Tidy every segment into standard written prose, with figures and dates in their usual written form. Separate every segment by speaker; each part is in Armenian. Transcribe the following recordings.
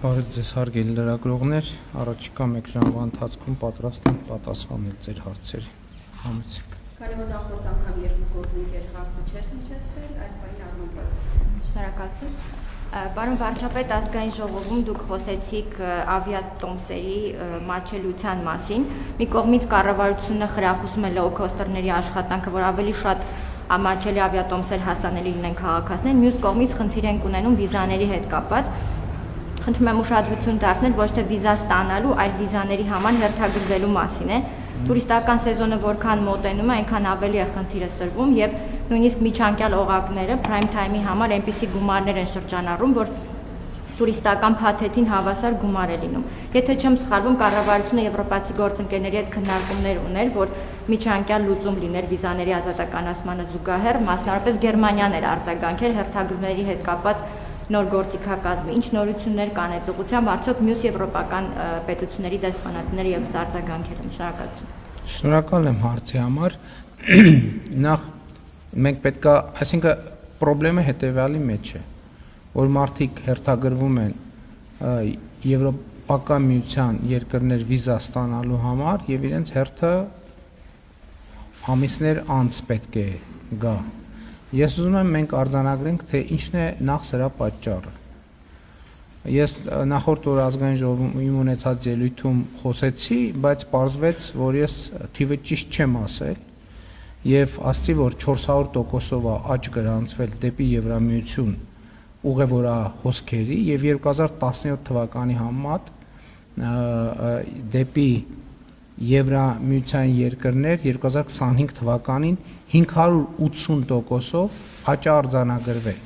Speaker 1: Բարև ձեզ հարգելի լրագրողներ, առաջիկա մեկ ժամվա ընթացքում պատրաստ եմ պատասխանել ձեր հարցերի։ Համեցեք։
Speaker 2: Քանի որ նախորդ անգամ երկու գործընկեր հարցը չէր հնչեցրել, այս բանի առնվազն։
Speaker 3: Շնորհակալություն։ Պարոն վարչապետ, ազգային ժողովում դուք խոսեցիք ավիատոմսերի մատչելիության մասին։ Մի կողմից կառավարությունը խրախուսում է լոու-քոստերների աշխատանքը, որ ավելի շատ մատչելի ավիատոմսեր հասանելի լինեն քաղաքացիներին, մյուս կողմից խնդիր ենք ունենում վիզաների հետ կապված։ Խնդրում եմ ուշադրություն դարձնել ոչ թե վիզա ստանալու, այլ վիզաների համար հերթագրվելու մասին է։ Տուրիստական սեզոնը որքան մոտենում է, այնքան ավելի է խնդիրը սրվում եւ նույնիսկ միջանկյալ օղակները prime time-ի համար այնպիսի գումարներ են շրջանառում, որ տուրիստական փաթեթին հավասար գումար է լինում։ Եթե չեմ սխալվում, կառավարությունը եվրոպացի գործընկերների հետ քննարկումներ ուներ, որ միջանկյալ լուծում լիներ վիզաների ազատականացմանը զուգահեռ, մասնավորապես Գերմանիան էր արձագանքել հերթագրումների հետ կապված նոր գործիքակազմի, ինչ նորություններ կան այդ ուղղությամբ, արդյոք մյուս եվրոպական պետությունների դեսպանատները ևս արձագանքել են։ Շնորհակալություն։
Speaker 1: Շնորհակալ եմ հարցի համար։ Նախ մենք պետքա, այսինքն խնդրեմը հետևյալի մեջ է, որ մարդիկ հերթագրվում են Եվրոպական միության երկրներ վիզա ստանալու համար եւ իրենց հերթը ամիսներ անց պետք է գա։ Ես ուզում եմ մենք արձանագրենք, թե ինչն է նախ սրա պատճառը։ Ես նախորդ օր ազգային ժողովում իմ ունեցած ելույթում խոսեցի, բայց պարզվեց, որ ես թիվը ճիշտ չեմ ասել եւ ասացի, որ 400%-ով է աճ գրանցվել դեպի Եվրամիություն ուղևորա հոսքերի եւ 2017 թվականի համեմատ դեպի Եվրամիության երկրներ 2025 թվականին 580%-ով աճ արձանագրվել։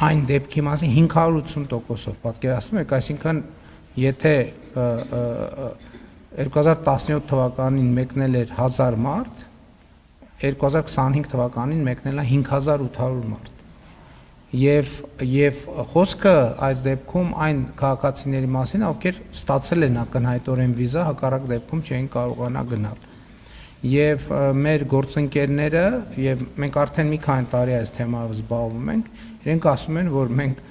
Speaker 1: Այն դեպքի մասին 580%-ով պատկերացնում եք, այսինքն եթե 2017 թվականին մեկնել էր 1000 մարդ, 2025 թվականին մեկնել է 5800 մարդ։ Եվ խոսքը այս դեպքում այն քաղաքացիների մասին, ովքեր ստացել են ակնհայտորեն վիզա, հակառակ դեպքում չէին կարողանա գնալ։ Եվ մեր գործընկերները, եւ մենք արդեն մի քանի տարի այս թեմայով զբաղվում ենք, իրենք ասում են, որ մենք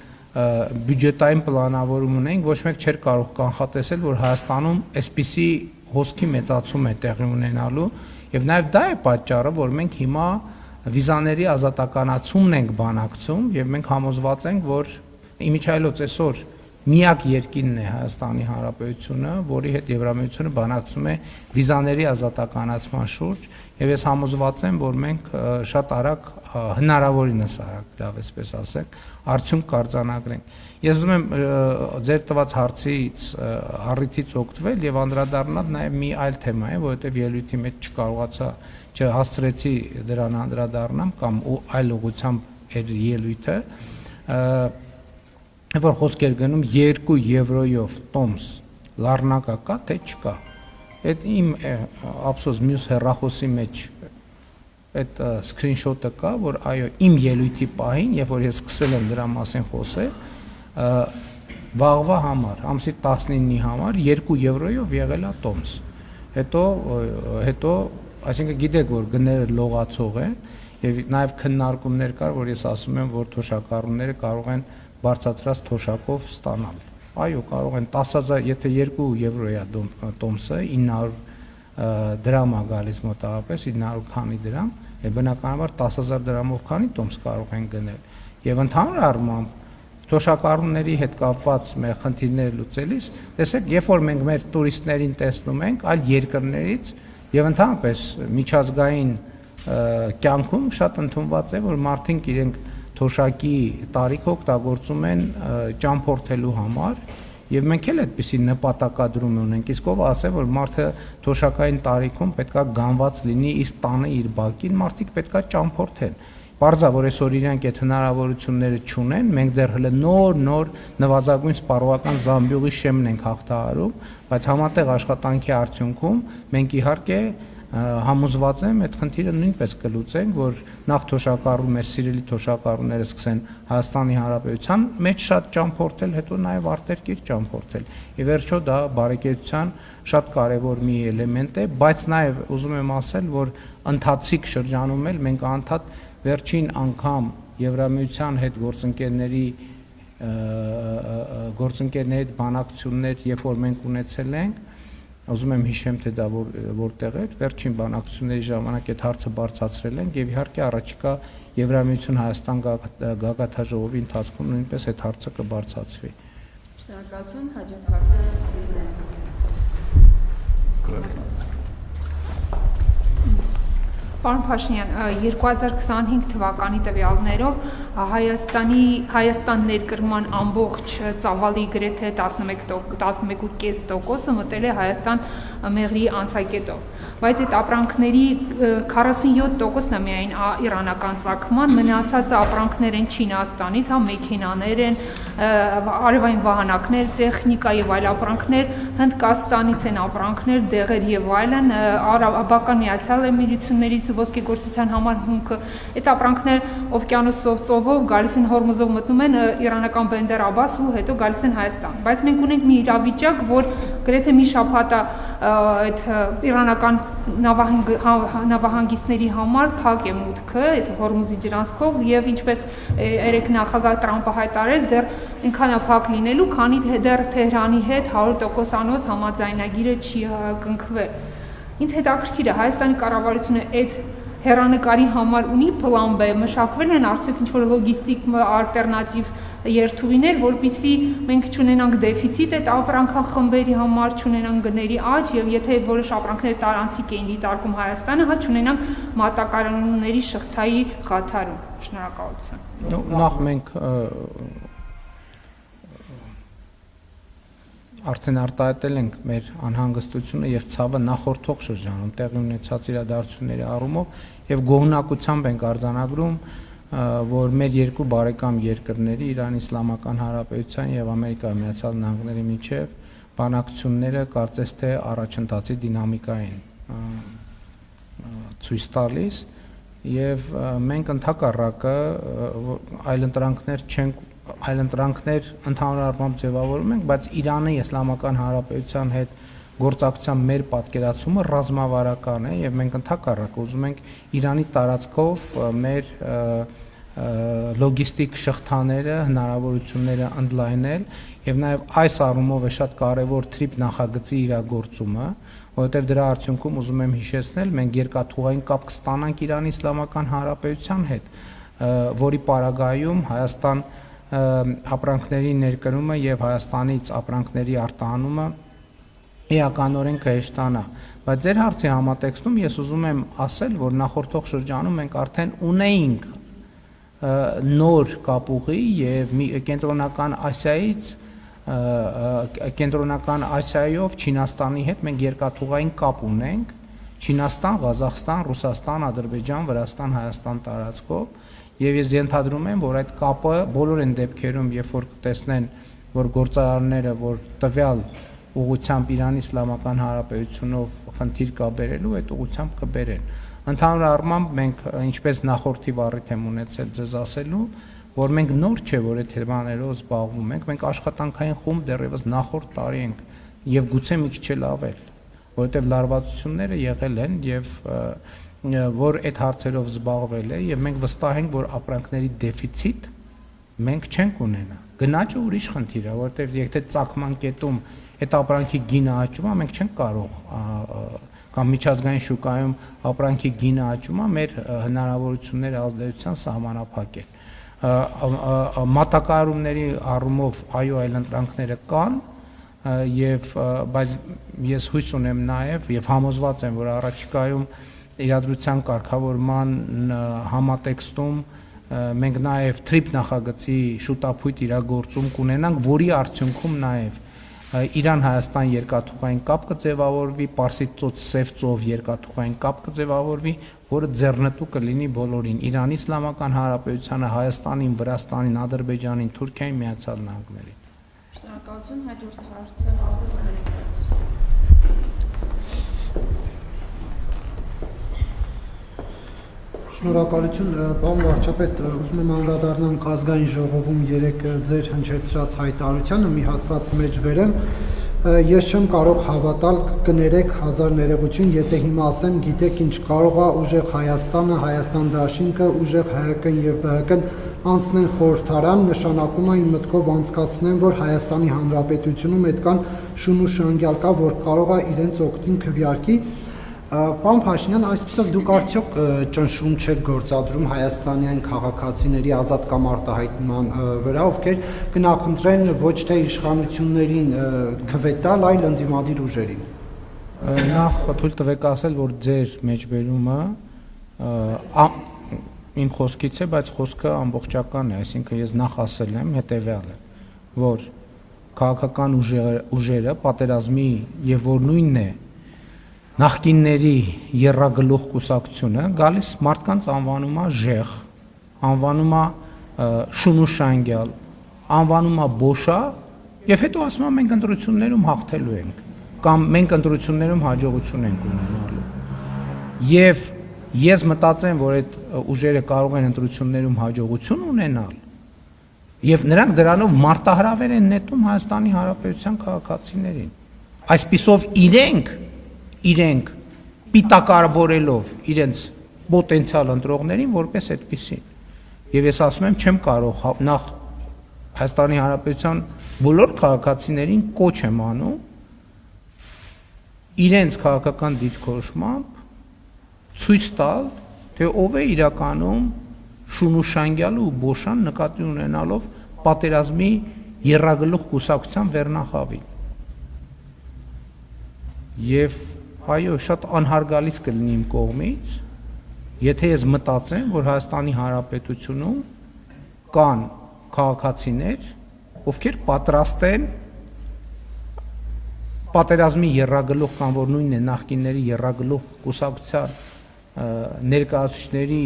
Speaker 1: բյուջետային պլանավորում ունենք, ոչ մեկ չէր կարող կանխատեսել, որ Հայաստանում այսպիսի հոսքի մեծացում է տեղի ունենալու, եւ նաեւ դա է պատճառը, որ մենք հիմա վիզաների ազատականացումն ենք բանակցում եւ մենք համոզված ենք, որ իմիջայլոց այսօր միակ երկիրն է Հայաստանի Հանրապետությունը, որի հետ Եվրամիությունը բանակցում է վիզաների ազատականացման շուրջ եւ ես համոզված եմ, որ մենք շատ արագ, հնարավորինս արագ, լավ այսպես ասենք, արդյունք կարձանագրենք։ Ես ուզում եմ ձեր տված հարցից առիթից օգտվել եւ անդրադառնալ նաեւ մի այլ թեմայի, որովհետեւ ելույթի մեջ չկարողացա չհասցրեցի դրան անդրադառնամ կամ այլ ուղղությամբ էր ելույթը, որ խոսք էր գնում 2 եվրոյով տոմս լառնակա կա թե չկա։ Այդ իմ ափսոս մյուս հեռախոսի մեջ այդ սկրինշոթը կա, որ այո, իմ ելույթի պահին, երբ որ ես սկսել եմ դրա մասին խոսել, վաղվա համար, ամսի 19-ի համար 2 եվրոյով եղել է տոմս։ Հետո այսինքն գիտեք, որ գները լողացող են եւ նաեւ քննարկումներ կար, որ ես ասում եմ, որ թոշակառուները կարող են բարձրացրած թոշակով ստանալ։ Այո, կարող են 10000, եթե 2 եվրո է տոմսը, 900 դրամ է գալիս մոտավորապես, 900 քանի դրամ, եւ բնականաբար 10000 դրամով քանի տոմս կարող են գնել։ Եվ ընդհանուր առմամբ թոշակառուների հետ կապված մեր խնդիրները լուծելիս, տեսեք, երբ որ մենք մեր տուրիստներին տեսնում ենք այլ երկրներից եւ ընդհանրապես միջազգային կյանքում շատ ընդունված է, որ մարդիկ իրենք թոշակի տարիքը օգտագործում են ճամփորդելու համար եւ մենք էլ այդպիսի նպատակադրում ունենք, իսկ ով ասե, որ մարդը թոշակային տարիքում պետքա գանված լինի իր տանը իր բակին, մարդիկ պետքա ճամփորդեն։ Պարզա, որ այսօր իրանք այդ հնարավորությունները չունեն, մենք դեռ հələ նոր նվազագույն սպառողական զամբյուղի շեմն ենք հաղթահարում, բայց համատեղ աշխատանքի արդյունքում մենք իհարկե համոզված եմ այդ խնդիրը նույնպես կլուծենք, որ նախ թոշակառու մեր սիրելի թոշակառուները սկսեն Հայաստանի Հանրապետության մեջ շատ ճամփորդել, հետո նաև արտերկիր ճամփորդել։ Ի վերջո դա բարեկեցության շատ կարևոր մի էլեմենտ է, բայց նաև ուզում եմ ասել, որ ընթացիկ շրջանում էլ մենք անդադ վերջին անգամ Եվրամիության հետ գործընկերների գործընկերների հետ բանակցություններ, երբ որ մենք ունեցել ենք, ուզում եմ հիշեմ, թե դա որտեղ էր, վերջին բանակցությունների ժամանակ այդ հարցը բարձրացրել ենք եւ իհարկե առաջիկա Եվրամիություն Հայաստան գագաթաժողովի ընթացքում նույնպես այդ հարցը կբարձրացվի։
Speaker 2: Շնորհակալություն, հաջորդ հարցը
Speaker 4: Պարոն Փաշինյան, 2025 թվականի տվյալներով Հայաստան ներկրման ամբողջ ծավալի գրեթե 11.5%-ը մտել է Հայաստան մեղրի անցակետով, բայց այդ ապրանքների 47%-ն է միայն իրանական ծագման, մնացածը ապրանքներ են Չինաստանից, հա մեքենաներ են, արևային վահանակներ, տեխնիկա եւ այլ ապրանքներ, Հնդկաստանից են ապրանքներ, դեղեր եւ այլն, Արաբական Միացյալ Էմիրություններից ոսկեգործության համար հումքը, այդ ապրանքներ օվկիանոսով ծովով գալիս են Հորմուզով մտնում են իրանական Բենդեր Աբաս ու հետո գալիս են Հայաստան, բայց մենք ունենք մի իրավիճակ, որ գրեթե մի շաբաթ այդ իրանական նավահանգիստների համար փակ է մուտքը այդ Հորմուզի ջրանցքով եւ ինչպես երեք նախագահ Տրամպը հայտարարեց, դեռ այնքան է փակ լինելու, քանի դեռ Թեհրանի հետ 100% անոց համաձայնագիրը չի կնքվել։ Ինձ հետաքրքիր է Հայաստանի կառավարությունը այդ հեռանկարի համար ունի պլան B, մշակվել են արդյոք ինչ-որ լոգիստիկ ալտերնատիվ երթուղիներ, որպեսզի մենք չունենանք դեֆիցիտ այդ ապրանքախմբերի համար, չունենանք գների աճ եւ եթե որոշ ապրանքներ տարանցիկ էին դիտարկում Հայաստանը, հա չունենանք մատակարարումների շղթայի խաթարում։ Շնորհակալություն։
Speaker 1: Նախ մենք արդեն արտահայտել ենք մեր անհանգստությունը եւ ցավը նախորդող շրջանում տեղի ունեցած իրադարձությունների առումով եւ գոհունակությամբ ենք արձանագրում, որ մեր երկու բարեկամ երկրների Իրանի Իսլամական Հանրապետության եւ Ամերիկայի Միացյալ Նահանգների միջև բանակցությունները կարծես թե առաջընթացի դինամիկա են ցույց տալիս եւ մենք ընդհակառակը այլընտրանքներ ընդհանուր առմամբ ձևավորում ենք, բայց Իրանի Իսլամական Հանրապետության հետ գործակցության մեր պատկերացումը ռազմավարական է եւ մենք ընդհակառակը ուզում ենք Իրանի տարածքով մեր լոգիստիկ շղթաները, հնարավորությունները ընդլայնել եւ նաեւ այս առումով է շատ կարեւոր TRIP նախագծի իրագործումը, որովհետեւ դրա արդյունքում ուզում եմ հիշեցնել, մենք երկաթուղային կապ կստանանք Իրանի Իսլամական Հանրապետության հետ, որի պարագայում Հայաստան ապրանքների ներկրումը եւ Հայաստանից ապրանքների արտահանումը էականորեն կհեշտանա, բայց ձեր հարցի համատեքստում ես ուզում եմ ասել, որ նախորդող շրջանում մենք արդեն ունեինք նոր կապուղի եւ կենտրոնական Ասիայով Չինաստանի հետ մենք երկաթուղային կապ ունենք, Չինաստան, Ղազախստան, Ռուսաստան, Ադրբեջան, Վրաստան, Հայաստան տարածքով եւ ես ենթադրում եմ, որ այդ կապը բոլոր այն դեպքերում, երբ որ կտեսնեն, որ գործարարները, որ տվյալ ուղղությամբ Իրանի Իսլամական Հանրապետությունով խնդիր կա բերելու, այդ ուղղությամբ կբերեն։ Ընդհանուր առմամբ մենք ինչպես նախորդի առիթ եմ ունեցել ձեզ ասելու, որ մենք նոր չէ, որ այդ թեմաներով զբաղվում ենք, մենք աշխատանքային խումբ դեռևս նախորդ տարի ենք եւ գուցե մի քիչ էլ ավել, որովհետեւ լարվածությունները եղել են եւ որ այդ հարցերով զբաղվել է եւ մենք վստահ ենք, որ ապրանքների դեֆիցիտ մենք չենք ունենա։ Գնաճը ուրիշ խնդիր է, որովհետեւ եթե ծագման կետում այդ ապրանքի գինը աճում է, մենք չենք կարող կամ միջազգային շուկայում ապրանքի գինը աճում է, մեր հնարավորությունները ազդեցության սահմանափակ են։ Մատակարարումների առումով այո, այլընտրանքները կան եւ բայց ես հույս ունեմ նաեւ եւ համոզված եմ, որ առաջիկայում իրադրության կարգավորման համատեքստում մենք նաեւ TRIP նախագծի շուտապույտ իրագործում կունենանք, որի արդյունքում նաեւ Իրան-Հայաստան երկաթուղային կապ կձևավորվի, Պարսից ծոց Սև ծով երկաթուղային կապ կձևավորվի, որը ձեռնտու կլինի բոլորին՝ Իրանի Իսլամական Հանրապետությանը, Հայաստանին, Վրաստանին, Ադրբեջանին, Թուրքիային, Միացյալ Նահանգներին։
Speaker 2: Շնորհակալություն, հաջորդ հարցը
Speaker 5: Շնորհակալություն, պարոն վարչապետ, ուզում եմ անդրադառնանք ազգային ժողովում երեք ձեր հնչեցրած հայտարարությանը մի հատված մեջ բերեմ։ Ես չեմ կարող հավատալ, կներեք հազար ներողություն, եթե հիմա ասեմ, գիտեք ինչ կարող է ուժեղ Հայաստանը, Հայաստան դաշինքը, ուժեղ ՀՀԿ-ն եւ ԲՀԿ-ն անցնեն խորհրդարան, նշանակում է իմ մտքով անցկացնեն, որ Հայաստանի Հանրապետությունում այդքան շուն ու շանգյալ կա, որ կարող է իրենց օգտին քվեարկի։ Պարոն Փաշինյան, այսպեսով դուք արդյոք ճնշում չեք գործադրում հայաստանյան քաղաքացիների ազատ կամ արտահայտման վրա, ովքեր կնախընտրեն ոչ թե իշխանություններին քվե տալ, այլ ընդդիմադիր ուժերին։
Speaker 1: Նախ թույլ տվեք ասել, որ ձեր մեջբերումը իմ խոսքից է, բայց խոսքը ամբողջական է, այսինքն ես նախ ասել եմ հետևյալը, որ քաղաքական ուժերը պատերազմի եւ որ նույնն է նախկինների երրագլուխ կուսակցությունը գալիս մարդկանց անվանում է ժեղ, անվանում է շունուշանգյալ, անվանում է բոշա եւ հետո ասում է մենք ընտրություններում հաղթելու ենք կամ մենք ընտրություններում հաջողություն ենք ունենալու։ Եվ ես մտածեմ, որ այդ ուժերը կարող են ընտրություններում հաջողություն ունենալ եւ նրանք դրանով մարտահրավեր են նետում Հայաստանի Հանրապետության քաղաքացիներին։ Այսպիսով իրենք պիտակարավորելով իրենց պոտենցիալ ընտրողներին որպես այդպեսին։ Եվ ես ասում եմ, չեմ կարող նախ Հայաստանի Հանրապետության բոլոր քաղաքացիներին կոչ եմ անում իրենց քաղաքական դիրքորոշմամբ ցույց տալ, թե ով է իրականում շունուշանգյալը ու բոշան նկատի ունենալով պատերազմի երրագլուխ կուսակցության վերնախավին։ Եվ այո, շատ անհարգալից կլինի իմ կողմից, եթե ես մտածեմ, որ Հայաստանի Հանրապետությունում կան քաղաքացիներ, ովքեր պատրաստ են պատերազմի երրագլուխ կամ որ նույնն է նախկինների երրագլուխ կուսակցության ներկայացուցիչների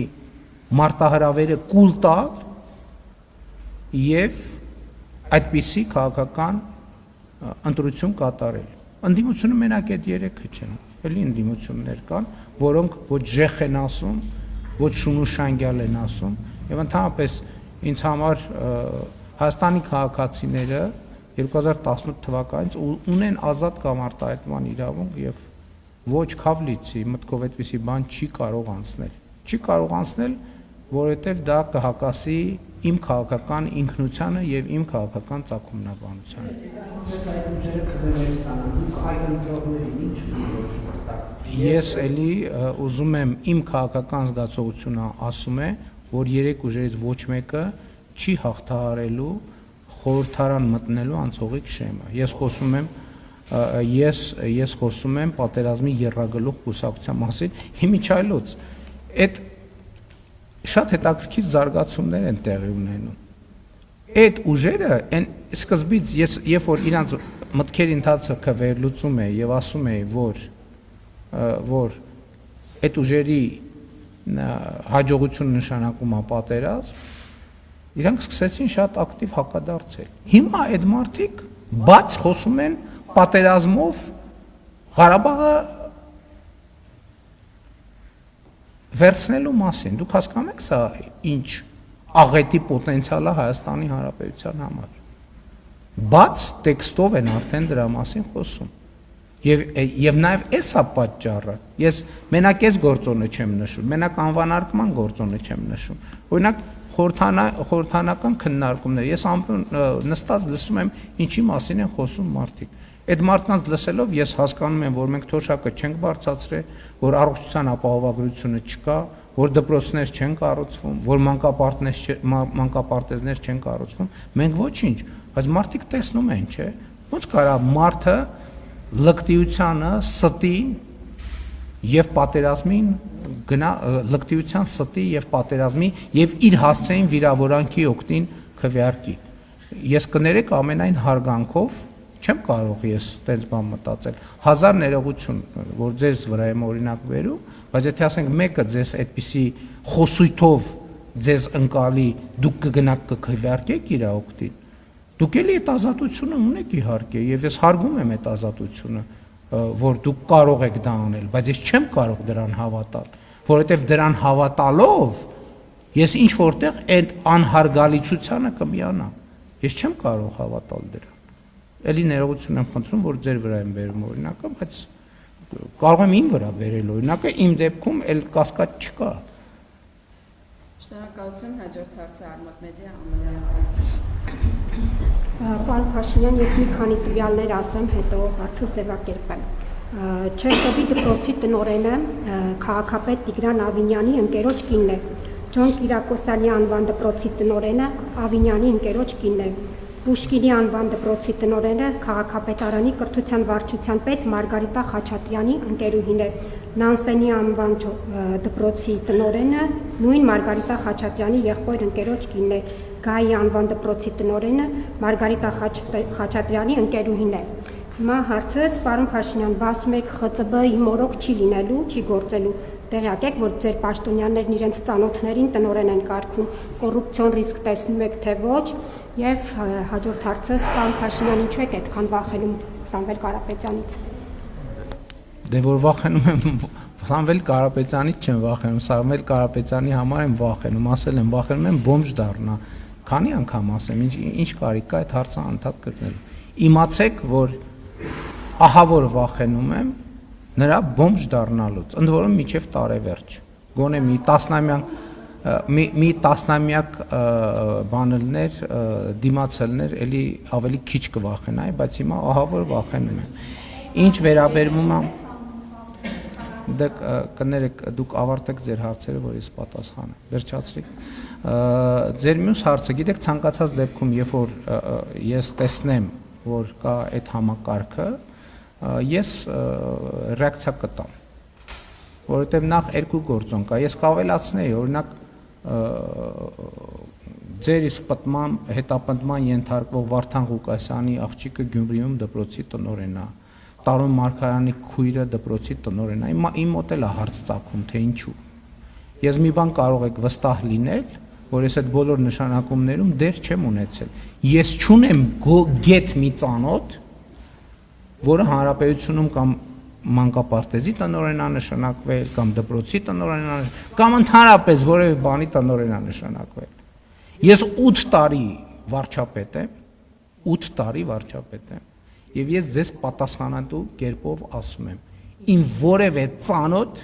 Speaker 1: մարտահրավերը կուլ տալ եւ այդպիսի քաղաքական ընտրություն կատարել։ Ընդդիմությունը մենակ այդ երեքը չեն, էլի ընդդիմություններ կան, որոնք ոչ ժեխ են ասում, ոչ շունուշանգյալ են ասում, եւ ընդհանրապես ինձ համար Հայաստանի քաղաքացիները 2018 թվականից ունեն ազատ կամ արտահայտման իրավունք եւ ոչ քավլիցի մտքով այդպիսի բան չի կարող անցնել։ Չի կարող անցնել, որովհետեւ դա կհակասի իմ քաղաքական ինքնությանը եւ իմ քաղաքական ծագումնաբանությանը։ Ես էլի ուզում եմ իմ քաղաքական զգացողությունը ասում է, որ երեք ուժերից ոչ մեկը չի հաղթահարելու խորհրդարան մտնելու անցողիկ շեմը։ Ես խոսում եմ պատերազմի երրագլուխ կուսակցության մասին, հիմիջայլոց այդ շատ հետաքրքիր զարգացումներ են տեղի ունենում։ Այդ ուժերը այն սկզբից երբ որ իրանց մտքերի ընթացքը վերլուծում է եւ ասում է, որ այդ ուժերի հաջողությունը նշանակում է պատերազմ, իրանք սկսեցին շատ ակտիվ հակադարձել։ Հիմա այդ մարդիկ բաց խոսում են պատերազմով Ղարաբաղը վերցնելու մասին։ Դուք հասկանում եք սա ինչ աղետի պոտենցիալ է Հայաստանի Հանրապետության համար։ Բաց տեքստով են արդեն դրա մասին խոսում։ Եվ նաև էսա պատճառը։ Ես մենակ այս գործոնը չեմ նշում, մենակ անվանարկման գործոնը չեմ նշում։ Օրինակ խորհրդանական քննարկումներ։ Ես նստած լսում եմ ինչի մասին են խոսում մարդիկ։ Այդ մարդկանց լսելով ես հասկանում եմ, որ մենք թոշակը չենք բարձրացրել, որ առողջության ապահովագրությունը չկա, որ դպրոցներ չեն կառուցվում, որ մանկապարտեզներ չեն կառուցվում։ Մենք ոչինչ, բայց մարդիկ տեսնում են, չէ՞։ Ոնց կարա մարդը լկտիությանը, ստին եւ պատերազմին լկտիության ստի եւ պատերազմի եւ իր հասցեին վիրավորանքի օգտին քվեարկի։ Ես կներեք ամենայն հարգանքով չեմ կարող ես տենց բան մտածել։ Հազար ներողություն, որ ձեզ վրա եմ օրինակ վերում, բայց եթե ասենք մեկը ձեզ այդպիսի խոսույթով ձեզ ընկալի, դուք կգնաք կքվեարկեք իր օգտին, դուք էլի այդ ազատությունը ունեք իհարկե, եւ ես հարգում եմ այդ ազատությունը, որ դուք կարող եք դա անել, բայց ես չեմ կարող դրան հավատալ, որովհետեւ դրան հավատալով ես ինչ որտեղ այդ անհարգալիցությանը կմիանամ։ Ես չեմ կարող հավատալ դրան։ Էլի ներողություն եմ խնդրում, որ ձեր վրա եմ բերում օրինակը, բայց կարող եմ իմ վրա բերել օրինակը, իմ դեպքում էլ կասկած չկա։
Speaker 2: Շնորհակալություն, հաջորդ հարցը Արմատ մեդիա
Speaker 6: Պարոն Փաշինյան, ես մի քանի տվյալներ ասեմ, հետո հարցը ձևակերպեմ։ Չերկովի դպրոցի տնօրենը քաղաքապետ Տիգրան Ավինյանի ընկերոջ կինն է։ Ջոն Կիրակոսյանի անվան դպրոցի տնօրենը Ավինյանի ընկերոջ կինն է։ Պուշկինի անվան դպրոցի տնօրենը քաղաքապետարանի կրթության վարչության պետ Մարգարիտա Խաչատրյանի ընկերուհին է։ Նանսենի անվան դպրոցի տնօրենը նույն Մարգարիտա Խաչատրյանի եղբայր ընկերոջ կինն է։ Գայի անվան դպրոցի տնօրենը Մարգարիտա Խաչատրյանի ընկերուհին է։ Հիմա հարցս, պարոն Փաշինյան, ասում եք ԽԾԲ-ի մորոք չի լինելու, չի գործելու։ Տեղյակ եք, որ ձեր պաշտոնյաներն իրենց ծանոթներին տնօրեն են կարգում, կոռուպցիոն ռիսկ տեսնում եք, թե ոչ, եւ հաջորդ հարցս, պարոն Փաշինյան, ինչու եք այդքան վախենում Սամվել Կարապետյանից։
Speaker 1: Դե որ վախենում եմ Սամվել Կարապետյանից չեմ վախենում, Սամվել Կարապետյանի համար եմ վախենում, ասել եմ վախենում եմ բոմժ դառնա։ Քանի անգամ ասեմ, ինչ կարիք կա այդ հարցը անդադ գտնելու։ Իմացեք, որ ահա որ վախենում եմ նրա բոմժ դառնալուց, ընդ որում միջև տարեվերջ։ Գոնե մի տասնամյակ բանելներ, դիմացելներ էլի ավելի քիչ կվախենայի, բայց հիմա ահա որ վախենում եմ։ Ինչ վերաբերվում է կներեք դուք ավարտեք ձեր հարցերը, որ ես պատասխանեմ։ Վերջացրեք։ Ձեր մյուս հարցը, գիտեք, ցանկացած դեպքում, երբ որ ես տեսնեմ, որ կա այդ համակարգը, ես ռեակցիա կտամ, որովհետև նախ երկու գործոն կա, ես կավելացնեի, օրինակ ձեր իսկ հետապնդման ենթարկվող Վարդան Ղուկասյանի աղջիկը Գյումրիում դպրոցի տնօրեն է, Տարոն Մարգարյանի քույրը դպրոցի տնօրեն է, իմ մոտ էլ է հարց ծագում, թե ինչու։ Ես մի բան կարող եք վստահ լինել, որ ես այդ բոլոր նշանակումներում դեր չեմ ունեցել։ Ես չունեմ գետ մի ծանոթ, որը հանրապետությունում կամ մանկապարտեզի տնօրեն է նշանակվել, կամ դպրոցի տնօրեն է, կամ ընդհանրապես որևէ բանի տնօրեն է նշանակվել։ Ես 8 տարի վարչապետ եմ, 8 տարի վարչապետ եմ, եւ ես ձեզ պատասխանատու կերպով ասում եմ, իմ որևէ ծանոթ,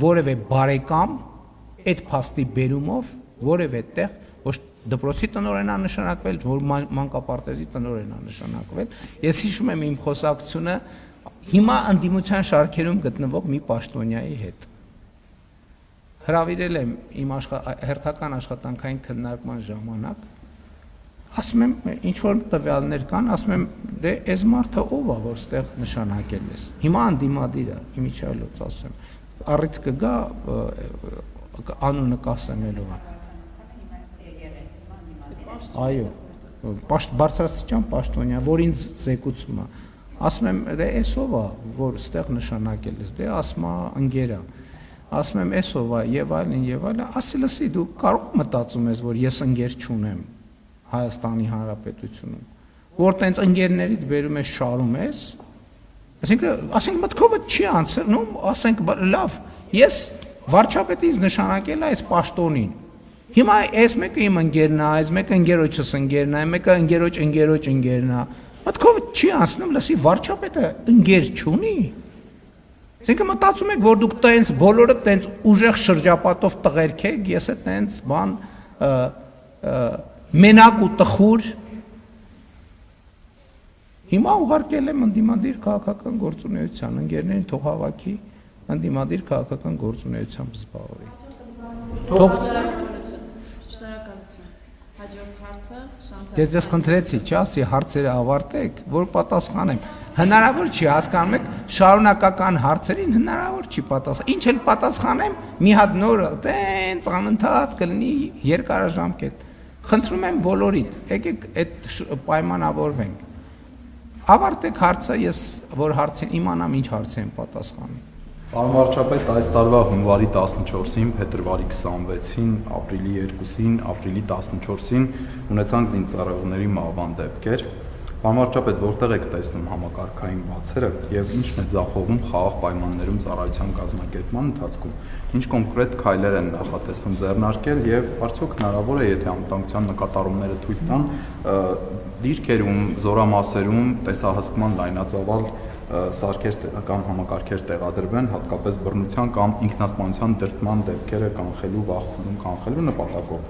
Speaker 1: որևէ բարեկամ այդ փաստի բերումով որևէ տեղ ոչ դպրոցի տնօրեն է նշանակվել, որ մանկապարտեզի տնօրեն է նշանակվել։ Ես հիշում եմ իմ խոսակցությունը հիմա ընդդիմության շարքերում գտնվող մի պաշտոնյայի հետ։ Հրավիրել եմ իմ հերթական աշխատանքային քննարկման ժամանակ, ասում եմ, ինչ որ տվյալներ կան, ասում եմ, դե այս մարդը ով է, որ ստեղ նշանակել ես։ Հիմա ընդդիմադիր է, իմիջիալոց ասեմ, առիթ կգա անունը կասեմելու է։ Այո, բարձրաստիճան պաշտոնյա, որ ինձ զեկուցում է։ Ասում եմ, դե այս ով է, որ ստեղ նշանակել ես, դե ասում է ընկեր է։ Ասում եմ, այս ով է, եւ այլն, ասելսի դու կարող մտածում ես, որ ես ընկեր չունեմ Հայաստանի Հանրապետությունում, որ տենց ընկերներիդ բերում ես շարում ես, ասենք մտքովդ չի անցնում, ասենք լավ, ես վարչապետից նշանակել է այս պաշտոնին, հիմա այս մեկը իմ ընկերն է, այս մեկը ընկերոջս ընկերն է, մեկը ընկերոջ ընկերն է, մտքովդ չի անցնում, լսի վարչապետը ընկեր չունի, ասենք մտածում եք, որ դուք տենց բոլորը տենց ուժեղ շրջապատով տղերք եք, ես է տենց բան մենակ ու տխուր, հիմա ուղարկել եմ ընդդիմադիր քաղաքական գործունեության, ընկերներին թող հավաքի, ընդդիմադիր քաղաքական գործունեությամբ զբաղվի։
Speaker 2: Շնորհակալություն։ Հաջորդ հարցը Շանթալ։
Speaker 1: Դե ձեզ խնդրեցի, չասի հարցերը ավարտեք, որ պատասխանեմ։ Հնարավոր չի, հասկանում եք, շարունակական հարցերին հնարավոր չի պատասխանել։ Ինչ էլ պատասխանեմ, մի հատ նոր տենց անընդհատ կլինի երկարաժամկետ։ Խնդրում եմ բոլորիդ, եկեք այդ պայմանավորվենք։ Ավարտեք հարցը, ես որ հարցին իմանամ ինչ հարց եմ պատասխանում։
Speaker 7: Պարոն վարչապետ, այս տարվա հունվարի 14-ին, փետրվարի 26-ին, ապրիլի 2-ին, ապրիլի 14-ին ունեցանք զինծառայողների մահվան դեպքեր։ Պարոն վարչապետ, որտեղ եք տեսնում համակարգային բացերը եւ ինչն է ձախողում խաղաղ պայմաններում ծառայության կազմակերպման ընթացքում։ Ինչ կոնկրետ քայլեր են նախատեսվում ձեռնարկել եւ արդյոք հնարավոր է, եթե անվտանգության նկատառումները թույլ տան, դիրքերում, զորամասերում տեսահսկման լայնածավալ սարքեր կամ համակարգեր տեղադրվեն հատկապես բռնության կամ ինքնասպանության դրդման դեպքերը կանխելու, վախենում կանխելու նպատակով։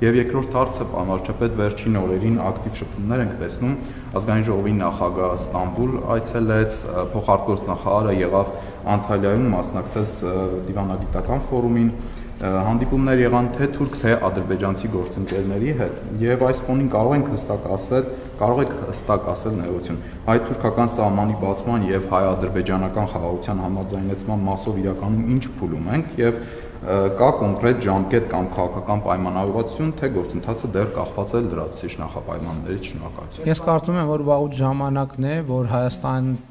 Speaker 7: Եվ երկրորդ հարցը, պարոն վարչապետ, վերջին օրերին ակտիվ շփումներ ենք տեսնում, ազգային ժողովի նախագահը Ստամբուլ այցելեց, փոխարտգործ նախարարը եղավ Անտալիայում, մասնակցեց դիվանագիտական ֆորումին, հանդիպումներ եղան թե թուրք, թե ադրբեջանցի գործընկերների հետ, եւ այս ֆոնին կարող եք հստակ ասել ներողություն, հայ-թուրքական սահմանի բացման եւ հայ-ադրբեջանական խաղաղության համաձայնեցման մասով իրականում ինչ փուլում ենք եւ կա կոնկրետ ժամկետ կամ քաղաքական պայմանավորվածություն, թե գործընթացը դեռ կախված է լրացուցիչ նախապայմաններից։ Շնորհակալություն։
Speaker 1: Ես կարծում եմ, որ վաղուց ժամանակն է, որ Հայաստանյան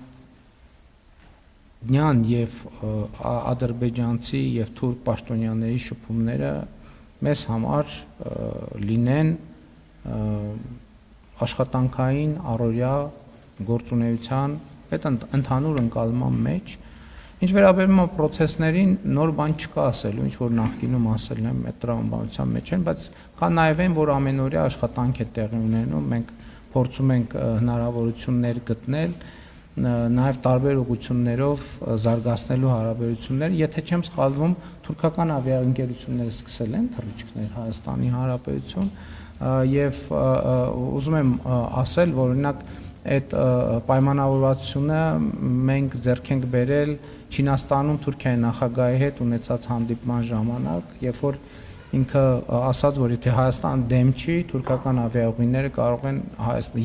Speaker 1: եւ ադրբեջանցի եւ թուրք պաշտոնյաների շփումները մեզ համար լինեն աշխատանքային առօրյա գործունեության այդ ընդհանուր ընկալման մեջ։ Ինչ վերաբերում է process-ներին, նոր բան չկա ասելու, ինչ որ նախկինում ասել եմ, այդ տրամաբանության մեջ են, բայց կա նաև այն, որ ամենօրյա աշխատանք է տեղի ունենում, մենք փորձում ենք հնարավորություններ գտնել, նաև տարբեր ուղղություններով զարգացնելու հարաբերությունները, եթե չեմ սխալվում, թուրքական ավիաընկերությունները սկսել են թռիչքներ Հայաստանի Հանրապետություն, եւ ուզում եմ ասել, որ օրինակ այդ պայմանավորվածությունը մենք ձեռք ենք բերել Չինաստանում Թուրքիայի նախագահի հետ ունեցած հանդիպման ժամանակ, երբ որ ինքը ասաց, որ եթե Հայաստան դեմ չի, թուրքական ավիաուղիները կարող են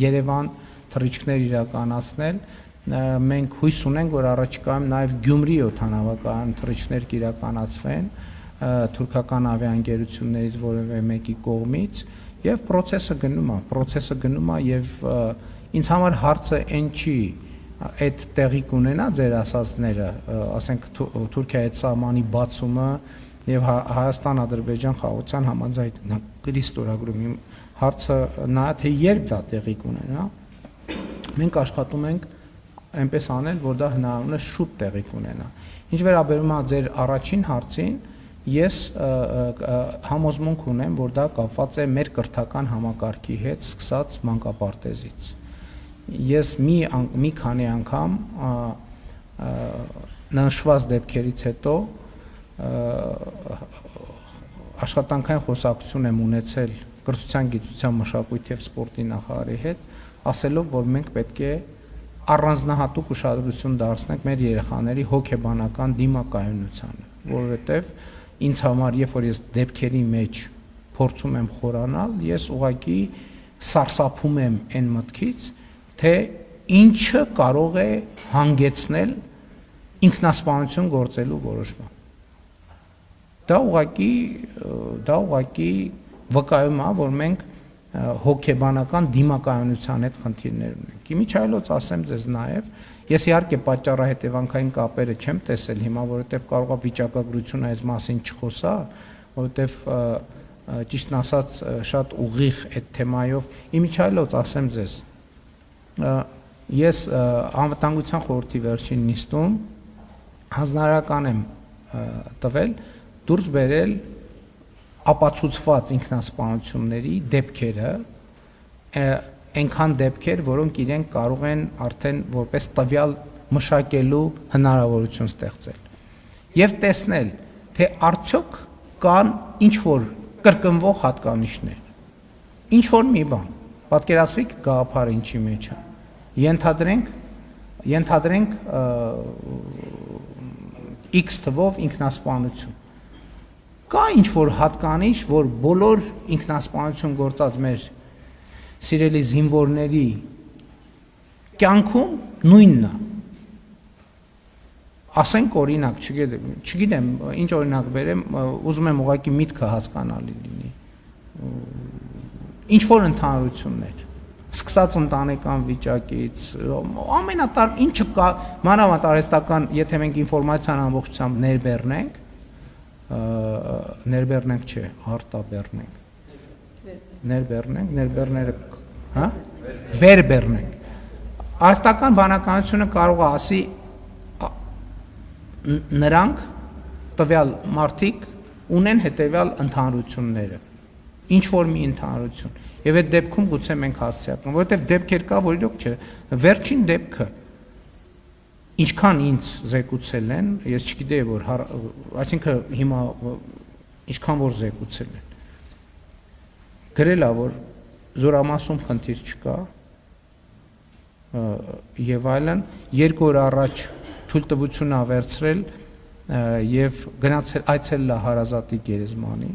Speaker 1: Երևան թռիչքներ իրականացնել, մենք հույս ունենք, որ առաջիկայում նաև Գյումրի օդանավակայան թռիչքներ կիրականացվեն թուրքական ավիաընկերություններից որևէ մեկի կողմից, եւ process-ը գնում է եւ ինձ համար հարցը այն չի այդ տեղի կունենա ձեր ասածները, ասենք Թուրքիայի սահմանի բացումը եւ Հայաստան-Ադրբեջան խաղաղության համաձայնագրի ստորագրումի հարցը նա թե երբ դա տեղի կունենա, մենք աշխատում ենք այնպես անել, որ դա հնարավորինս շուտ տեղի կունենա։ Ինչ վերաբերում է ձեր առաջին հարցին, ես համոզմունք ունեմ, որ դա կապված է մեր կրթական համակարգի հետ, սկսած մանկապարտեզից։ Ես մի քանի անգամ նշված դեպքերից հետո աշխատանքային խոսակցություն եմ ունեցել կրթության, գիտության, մշակույթի եւ սպորտի նախարարի հետ, ասելով, որ մենք պետք է առանձնահատուկ ուշադրություն դարձնենք մեր երեխաների հոգեբանական դիմակայունությանը, որովհետեւ ինձ համար, երբ որ ես դեպքերի մեջ փորձում եմ խորանալ, ես ուղղակի սարսափում եմ այն մտքից, թե ինչը կարող է հանգեցնել ինքնասպանություն գործելու որոշման։ Դա ուղղակի վկայում է, որ մենք հոգեբանական դիմակայունության հետ խնդիրներ ունենք։ Իմիջայլոց ասեմ ձեզ նաև, ես իհարկե պատճառահետևանքային կապերը չեմ տեսել հիմա, որովհետև կարող է վիճակագրությունը այս մասին չխոսա, որովհետև ճիշտն ասած շատ ուղիղ այդ թեմայով, իմիջայլոց ասեմ ձեզ, ես անվտանգության խորհրդի վերջին նիստում հանձնարարական եմ տվել դուրս բերել ապացուցված ինքնասպանությունների դեպքերը, այնքան դեպքեր, որոնք իրենք կարող են արդեն որպես տվյալ մշակելու հնարավորություն ստեղծել եւ տեսնել, թե արդյոք կան ինչ-որ կրկնվող հատկանիշներ, ինչ-որ մի բան, պատկերացրեք գաղափարը ինչի մեջ է, ենթադրենք X թվով ինքնասպանություն, կա ինչ-որ հատկանիշ, որ բոլոր ինքնասպանություն գործած մեր սիրելի զինվորների կյանքում նույնն է, ասենք օրինակ, չգիտեմ, ինչ օրինակ բերեմ, ուզում եմ ուղղակի միտքը հասկանալի լինի, ինչ-որ ընդհանրություններ, սկսած ընտանեկան վիճակից, ամենատարր ինչը կա, մանավանդ արհեստական, եթե մենք ինֆորմացիան ամբողջությամբ ներբեռնենք, ներբեռնենք չէ, արտաբեռնենք, ներբեռները, հա, վերբեռնենք, արհեստական բանականությունը կարող է ասի նրանք տվյալ մարդիկ ունեն հետևյալ ընդհանրությունները, ինչ-որ մի ընդհանրություն, եւ այդ դեպքում գուցե մենք հասցեակնում, որովհետեւ դեպքեր կա, որ իրոք չէ, վերջին դեպքը ինչքան ինձ զեկուցել են, ես չգիտեի որ այսինքն հիմա ինչքան որ զեկուցել են։ Գրել է որ Զորամասում խնդիր չկա եւ այլն, 2 օր առաջ թույլտվություն ա վերցրել եւ գնացել այցելել է Հարազատի գերեզմանի,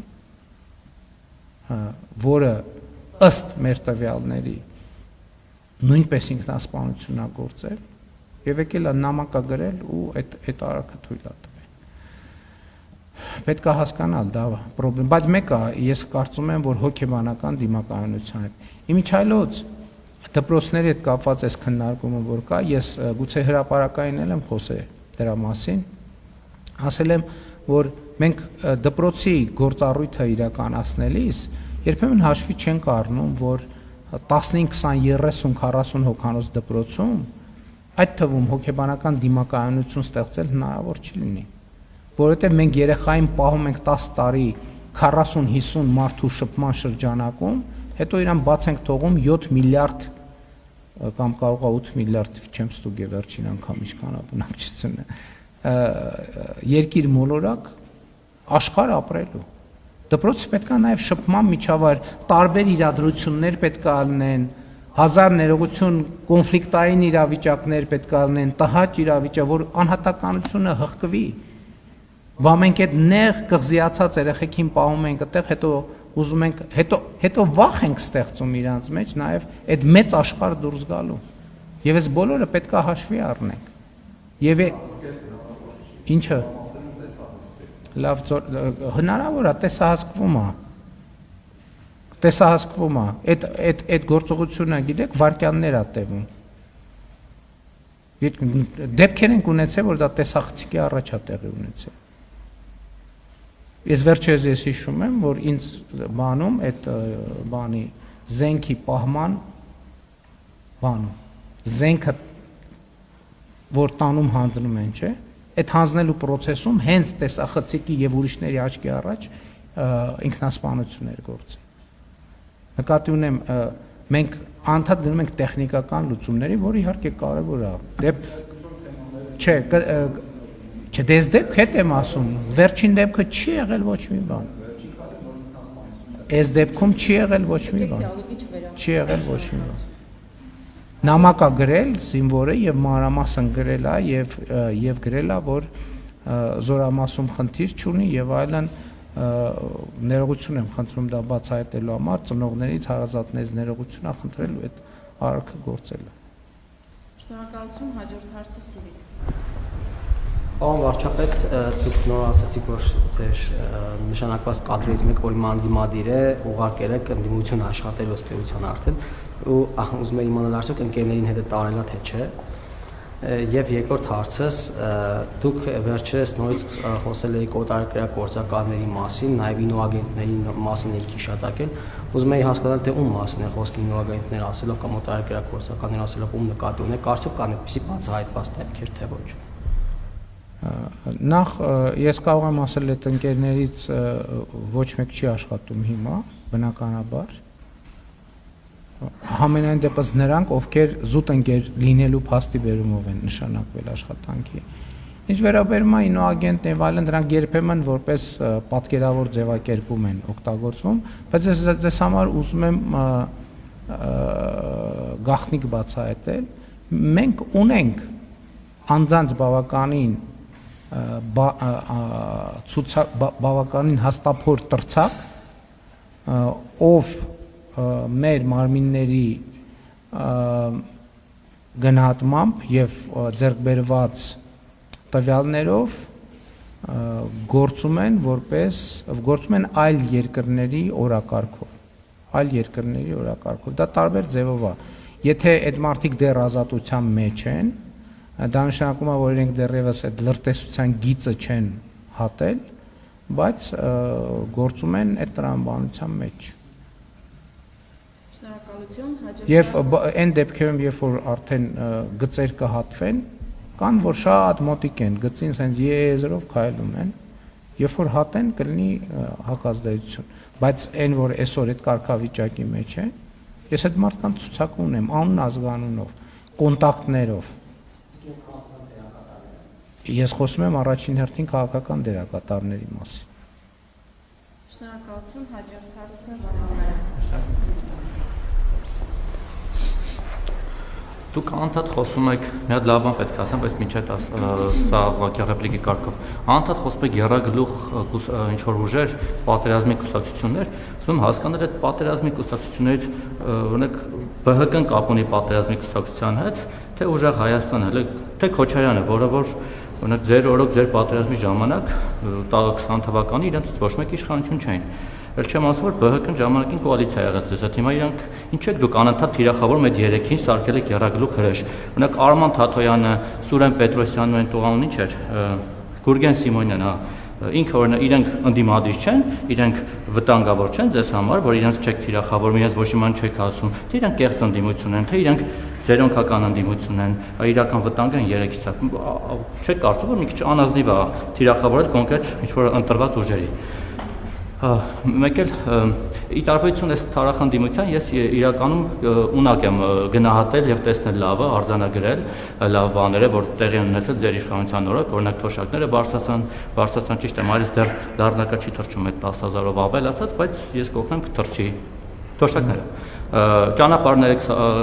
Speaker 1: որը ըստ մեր տվյալների նույնպես ինքնասպանություն ա գործել եւ եկել է նամակ ա գրել ու այդ արարքը թույլ ա տվել։ Պետք է հասկանալ դա պրոբլեմ, բայց մեկը ես կարծում եմ որ հոգեբանական դիմակայունության հետ իմիջայլոց դպրոցների հետ կապված այս քննարկումը որ կա, ես գուցե հրապարակային եմ խոսել դրա մասին, ասել եմ որ մենք դպրոցի գործառույթը իրականացնելիս երբեմն հաշվի չենք առնում որ 15, 20, 30, 40 հոգանոց դպրոցում այդ թվում հոգեբանական դիմակայունություն ստեղծել հնարավոր չի լինի, որովհետև մենք երեխային պահում ենք 10 տարի 40-50 մարդու շփման շրջանակում, հետո իրան բաց ենք թողում 7 միլիարդ կամ կարող է 8 միլիարդ, չեմ ստուգե վերջին անգամ ինչքան է բնակչությունը, երկիր մոլորակ աշխարհ ապրելու։ Դպրոցը պետք է նաև շփման միջավայր, տարբեր իրադրություններ պետք է լինեն, հազար ներողություն կոնֆլիկտային իրավիճակներ պետք է լինեն, տհաճ իրավիճակ, որ անհատականությունը հղկվի։ Բա մենք այդ նեղ կղզիացած երեխեքին պահում ենք այդտեղ, հետո ուզում ենք, հետո վախ ենք ստեղծում իրանց մեջ նաև այդ մեծ աշխարհ դուրս գալու։ Եվ այս բոլորը պետք է հաշվի առնենք։ Եվ ինչը լավ հնարավոր է տեսահասկվում է այդ գործողությունը գիտեք վարկյաններ է տևում դեպքեր ենք ունեցել որ դա տեսախցիկի առաջ է տեղի ունեցել ես վերջերս ես հիշում եմ որ ինձ բանում այդ բանի զենքի պահման բանում զենքը որ տանում հանձնում են չէ այդ հանձնելու process-ում հենց տեսախցիկի եւ ուրիշների աչքի առաջ ինքնասպանություն էր գործել։ Նկատի ունեմ մենք անդադ գնում ենք տեխնիկական լուծումների, որը իհարկե կարևոր է։ Չէ, դες դեպք հետ եմ ասում, վերջին դեպքը չի եղել ոչ մի բան։ Այս դեպքում չի եղել ոչ մի բան։ Չի եղել ոչ մի բան։ Նամակ է գրել զինվորը եւ մանրամասն գրել է եւ գրել է որ Զորամասում խնդիր չունի եւ այլն ներողություն եմ խնդրում դա բացահայտելու համար ծնողներից հարազատներից ներողություն ա խնդրելու այդ արարքը գործելը։
Speaker 2: Շնորհակալություն, հաջորդ հարցը Սիրիկ։
Speaker 8: Պարոն վարչապետ, դուք նոր ասացիք, որ ձեր նշանակված կադրերից մեկը, որ մանրդիմադիր է, ուղարկել եք ընդդիմություն աշխատելու ըստ էության արդեն, ու ուզում եմ իմանալ արդյոք ընկերներին հետ տարելա թե չէ։ Եվ երկրորդ հարցս, դուք վերջերս նորից խոսել եք օտարերկրյա մասին, նաև ինոագենտների մասին եք հիշատակել, ուզում եմ հասկանալ թե ում մասին է խոսքը ինոագենտներ ասելով կամ օտարերկրյա գործականներ ասելով ում նկատի ունեք, արդյոք կան այդպիսի բացահայտված դեպքեր թե ոչ։
Speaker 1: Նախ ես կարող եմ ասել այդ ընկերներից ոչ մեկ չի աշխատում հիմա, բնականաբար։ Համենայն դեպս նրանք, ովքեր զուտ ընկեր լինելու փաստի բերումով են նշանակվել աշխատանքի։ Ինչ վերաբերում է ինոագենտն եւ այլն, դրանք երբեմն որպես պատկերավոր ձևակերպում են օգտագործվում, բայց ես ձեզ համար ուզում եմ գաղտնիք բացահայտել։ Մենք ունենք անձանց բավականին հաստափոր տրցակ, ով մեր մարմինների գնահատմամբ եւ ձեռք բերված տվյալներով գործում են այլ երկրների օրակարգով, դա տարբեր ձևով է։ Եթե այդ մարդիկ դեռ ազատության մեջ են, դա նշանակում է, որ իրենք դեռևս այդ լրտեսության գիծը չեն հատել, բայց գործում են այդ տրամաբանության մեջ։
Speaker 2: Շնորհակալություն, հաջորդ
Speaker 1: Եվ այն դեպքերում, երբ որ արդեն գծեր կհատվեն, կան որ շատ մոտիկ են, գծին sense եզրով քայլում են, երբ որ հատեն կլինի հակազդեցություն, բայց այն որ այսօր այդ կարգավիճակի մեջ է, ես այդ մարդկանց ցուցակ ունեմ, անուն ազգանունով, կոնտակտներով։ Ես խոսում եմ առաջին հերթին քաղաքական դերակատարների մասին։
Speaker 2: Շնորհակալություն, հաջորդ հարցը Վահանն։
Speaker 9: Դուք անդադ խոսում եք, մի հատ լավ բան պետք է ասեմ, բայց մինչև սա ուղղակի ռեպլիկի կարգով։ Անդադ խոսում եք եռագլուխ ինչ որ ուժեր, պատերազմի կուսակցություններ, ասում եմ հասկանալ այդ պատերազմի կուսակցություններից օրինակ ԲՀԿ-ն կապ ունի պատերազմի կուսակցության հետ, թե ուժեղ Հայաստանը, հələ թե Քոչարյանը, որը որ օրինակ ձեր օրոք ձեր պատերազմի ժամանակ 20 թվականի իրենց ոչ մեկ իշխանություն չէին։ Էլ չեմ ասում, որ ԲՀԿ-ն ժամանակին կոալիցիա եղած ձեզ հետ, հիմա իրանք ինչ եք դուք անընդհատ թիրախավորում այդ երեքին սարքել եք եռագլուխ հրեշ։ Օրինակ Արման Թաթոյանը, Սուրեն Պետրոսյանն ու այն տղան ինչ էր, Գուրգեն Սիմոնյանն, հա, ինքը օրինակ իրենք ընդդիմադիր չեն, իրենք վտանգավոր չեն ձեզ համար, որ իրենց չեք թիրախավորում, իրենց ոչ իման չեք ասում, թե իրենք կեղծ ընդդիմություն են, թե իրենք ձերոնքական ընդդիմություն են, իրական վտանգ են երեքից։ Չեք կարծում, որ մի քիչ անազնիվ է թիրախավորել կոնկրետ ինչ որ ընտրված ուժերի։ Մեկ էլ ի տարբերություն այս թարախան դիմության ես իրականում ունակ եմ գնահատել եւ տեսնել լավը, արձանագրել լավ բաները, որ տեղի են ունեցել ձեր իշխանության օրոք, օրինակ թոշակները բարձրացան ճիշտ է, այլս դեռ լարնակա չի թռչում այդ 10,000-ով ավելացած, բայց ես կօգնեմ կթռչի թոշակները։ Ճանապարհներ եք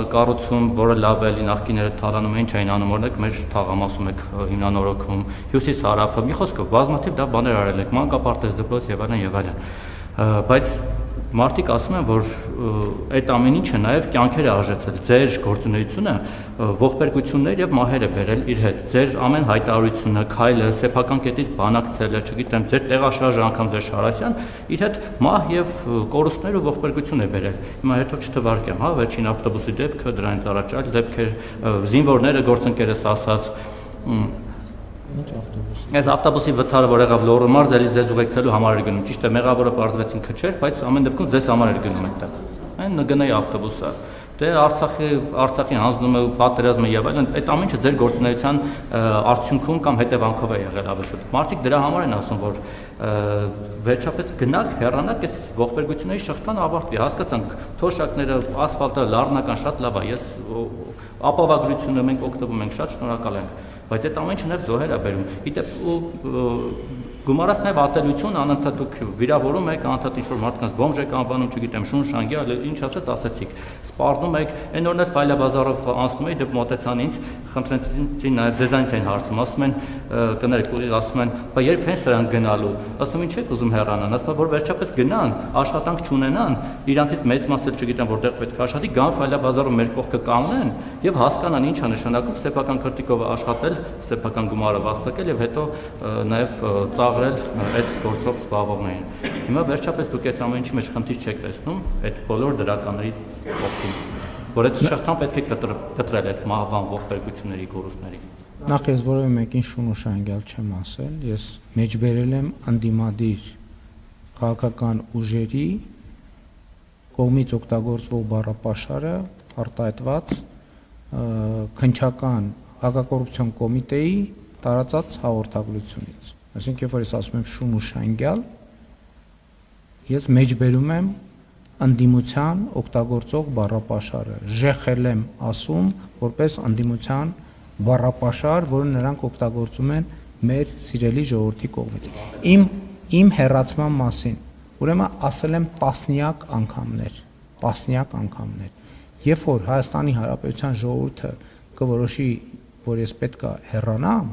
Speaker 9: կառուցում, որը լավ է, նախկիները թալանում էին, չէին անում, օրինակ մեր թաղամասում եք հիմնանորոգում, հյուսիս հարավը, մի խոսքով բազմաթիվ դա բաներ արել եք, մանկապարտեզ դպրոց եւ այլն եւ այլն։ Բայց մարդիկ ասում են, որ այդ ամեն ինչը նաև կյանքեր է արժեցել, ձեր գործունեությունը ողբերգություններ եւ մահեր է բերել իր հետ, ձեր ամեն հայտարարությունը, քայլը, սեփական կետից բանակցելը, չգիտեմ, ձեր տեղաշարժը անգամ ձեր Շարասյան, իր հետ մահ եւ կորուստներ ու ողբերգություն է բերել։ Հիմա հետո չթվարկեմ, հա, վերջին ավտոբուսի դեպքը, դրանից առաջ այլ դեպքեր, զինվորները գործընկերս ասած
Speaker 1: Ինչ ավտոբուս։
Speaker 9: Այս ավտոբուսի վթարը, որ եղավ Լոռու մարզ, էլի ձեզ ուղեկցելու համար էր գնում։ Ճիշտ է, մեղավորը պարզվեցին քչեր, բայց ամեն դեպքում ձեզ համար էր գնում այդտեղ։ Այն գնայի ավտոբուսը։ Դե Արցախի հանձնումը, պատերազմը եւ այլն, այդ ամեն ինչը ձեր գործունեության արդյունքում կամ հետևանքով է եղել ավելի շուտ։ Մարդիկ դրա համար են ասում, որ վերջապես գնաք, հեռանաք, այս ողբերգությունների շղթան ավարտվի։ Հասկացանք, թոշակները, ասֆալտը, լառնական շատ լավ է։ Ես ապավագրությունը մենք օգտվում ենք, շատ շնորհակալ ենք։ Բայց այդ ամեն ինչը նաև զոհեր է բերում։ Գիտեք, գումարած նաև ատելություն, անընդհատ դուք վիրավորում եք, անընդհատ ինչ-որ մարդկանց բոմժ եք անվանում, չգիտեմ, շունշանգյա, ինչ ասեցիք, սպառնում եք, այն օրներ Ֆայլաբազարով անցնում էի, դեպ մոտեցան ինձ, խնդրեցին նաև ձեզանից են հարցում, ասում են, կներեք, ուղիղ ասում են, բա երբ են սրանք գնալու, ասում ինչ եք ուզում հեռանան, ասում են, որ վերջապես գնան, աշխատանք չունենան, իրանցից մեծ մասը չգիտեմ, որտեղ պետք է աշխատի, գան Ֆայլաբազարով մեր կողքը կանգնեն եւ հասկանան ինչ է նշանակում սեփական քրտիկով աշխատել, սեփական գումարը վաստակել եւ հետո նաեւ ծաղրել այդ գործով զբաղվողներին։ Հիմա վերջապես դուք այս ամեն ինչի մեջ խնդիր չեք տեսնում այդ բոլոր դրականների կողքին, որ այդ շղթան պետք է կտրել այդ մահվան ողբերգությունների կորուստների։
Speaker 1: Նախ ես որևէ մեկին շունուշանգյալ չեմ ասել, ես մեջբերել եմ անդիմադիր քաղաքական ուժերի կողմից օգտագործվող բառապաշարը արտահայտված քննչական հակակոռուպցիոն կոմիտեի տարածած հաղորդագրությունից։ Այսինքն, երբ որ ես ասում եմ շունուշանգյալ, ես մեջբերում եմ ընդդիմության օգտագործող բառապաշարը, ժեխել եմ ասում որպես ընդդիմության բառապաշար, որը նրանք օգտագործում են մեր սիրելի ժողովրդի կողմից։ Իմ հեռացման մասին, ուրեմն ասել եմ տասնյակ անգամներ, երբ որ Հայաստանի Հանրապետության ժողովուրդը կորոշի, որ ես պետք է հեռանամ,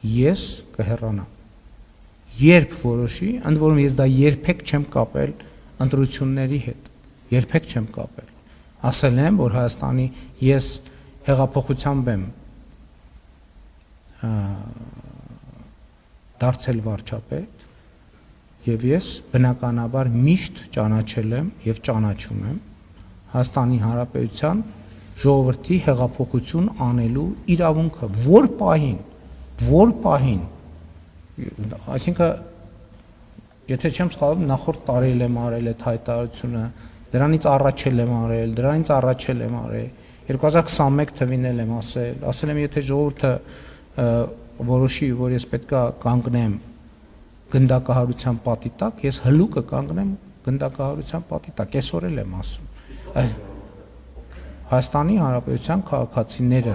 Speaker 1: ես կհեռանամ։ Երբ որոշի, ընդ որում ես դա երբեք չեմ կապել ընտրությունների հետ, երբեք չեմ կապել։ Ասել եմ, որ Հայաստանի ես հեղափոխությամբ եմ դարձել վարչապետ եւ ես բնականաբար միշտ ճանաչել եմ եւ ճանաչում եմ Հայաստանի Հանրապետության ժողովրդի հեղափոխություն անելու իրավունքը, որ պահին, այսինքն, եթե չեմ սխալվում, նախորդ տարի եմ արել այդ հայտարարությունը, դրանից առաջ եմ արել, 2021 թվին եմ ասել եմ, եթե ժողովուրդը որոշի, որ ես պետք է կանգնեմ գնդակահարության պատի տակ, ես հլու կկանգնեմ գնդակահարության պատի տակ, այսօր եմ ասում։ Հայաստանի Հանրապետության քաղաքացիները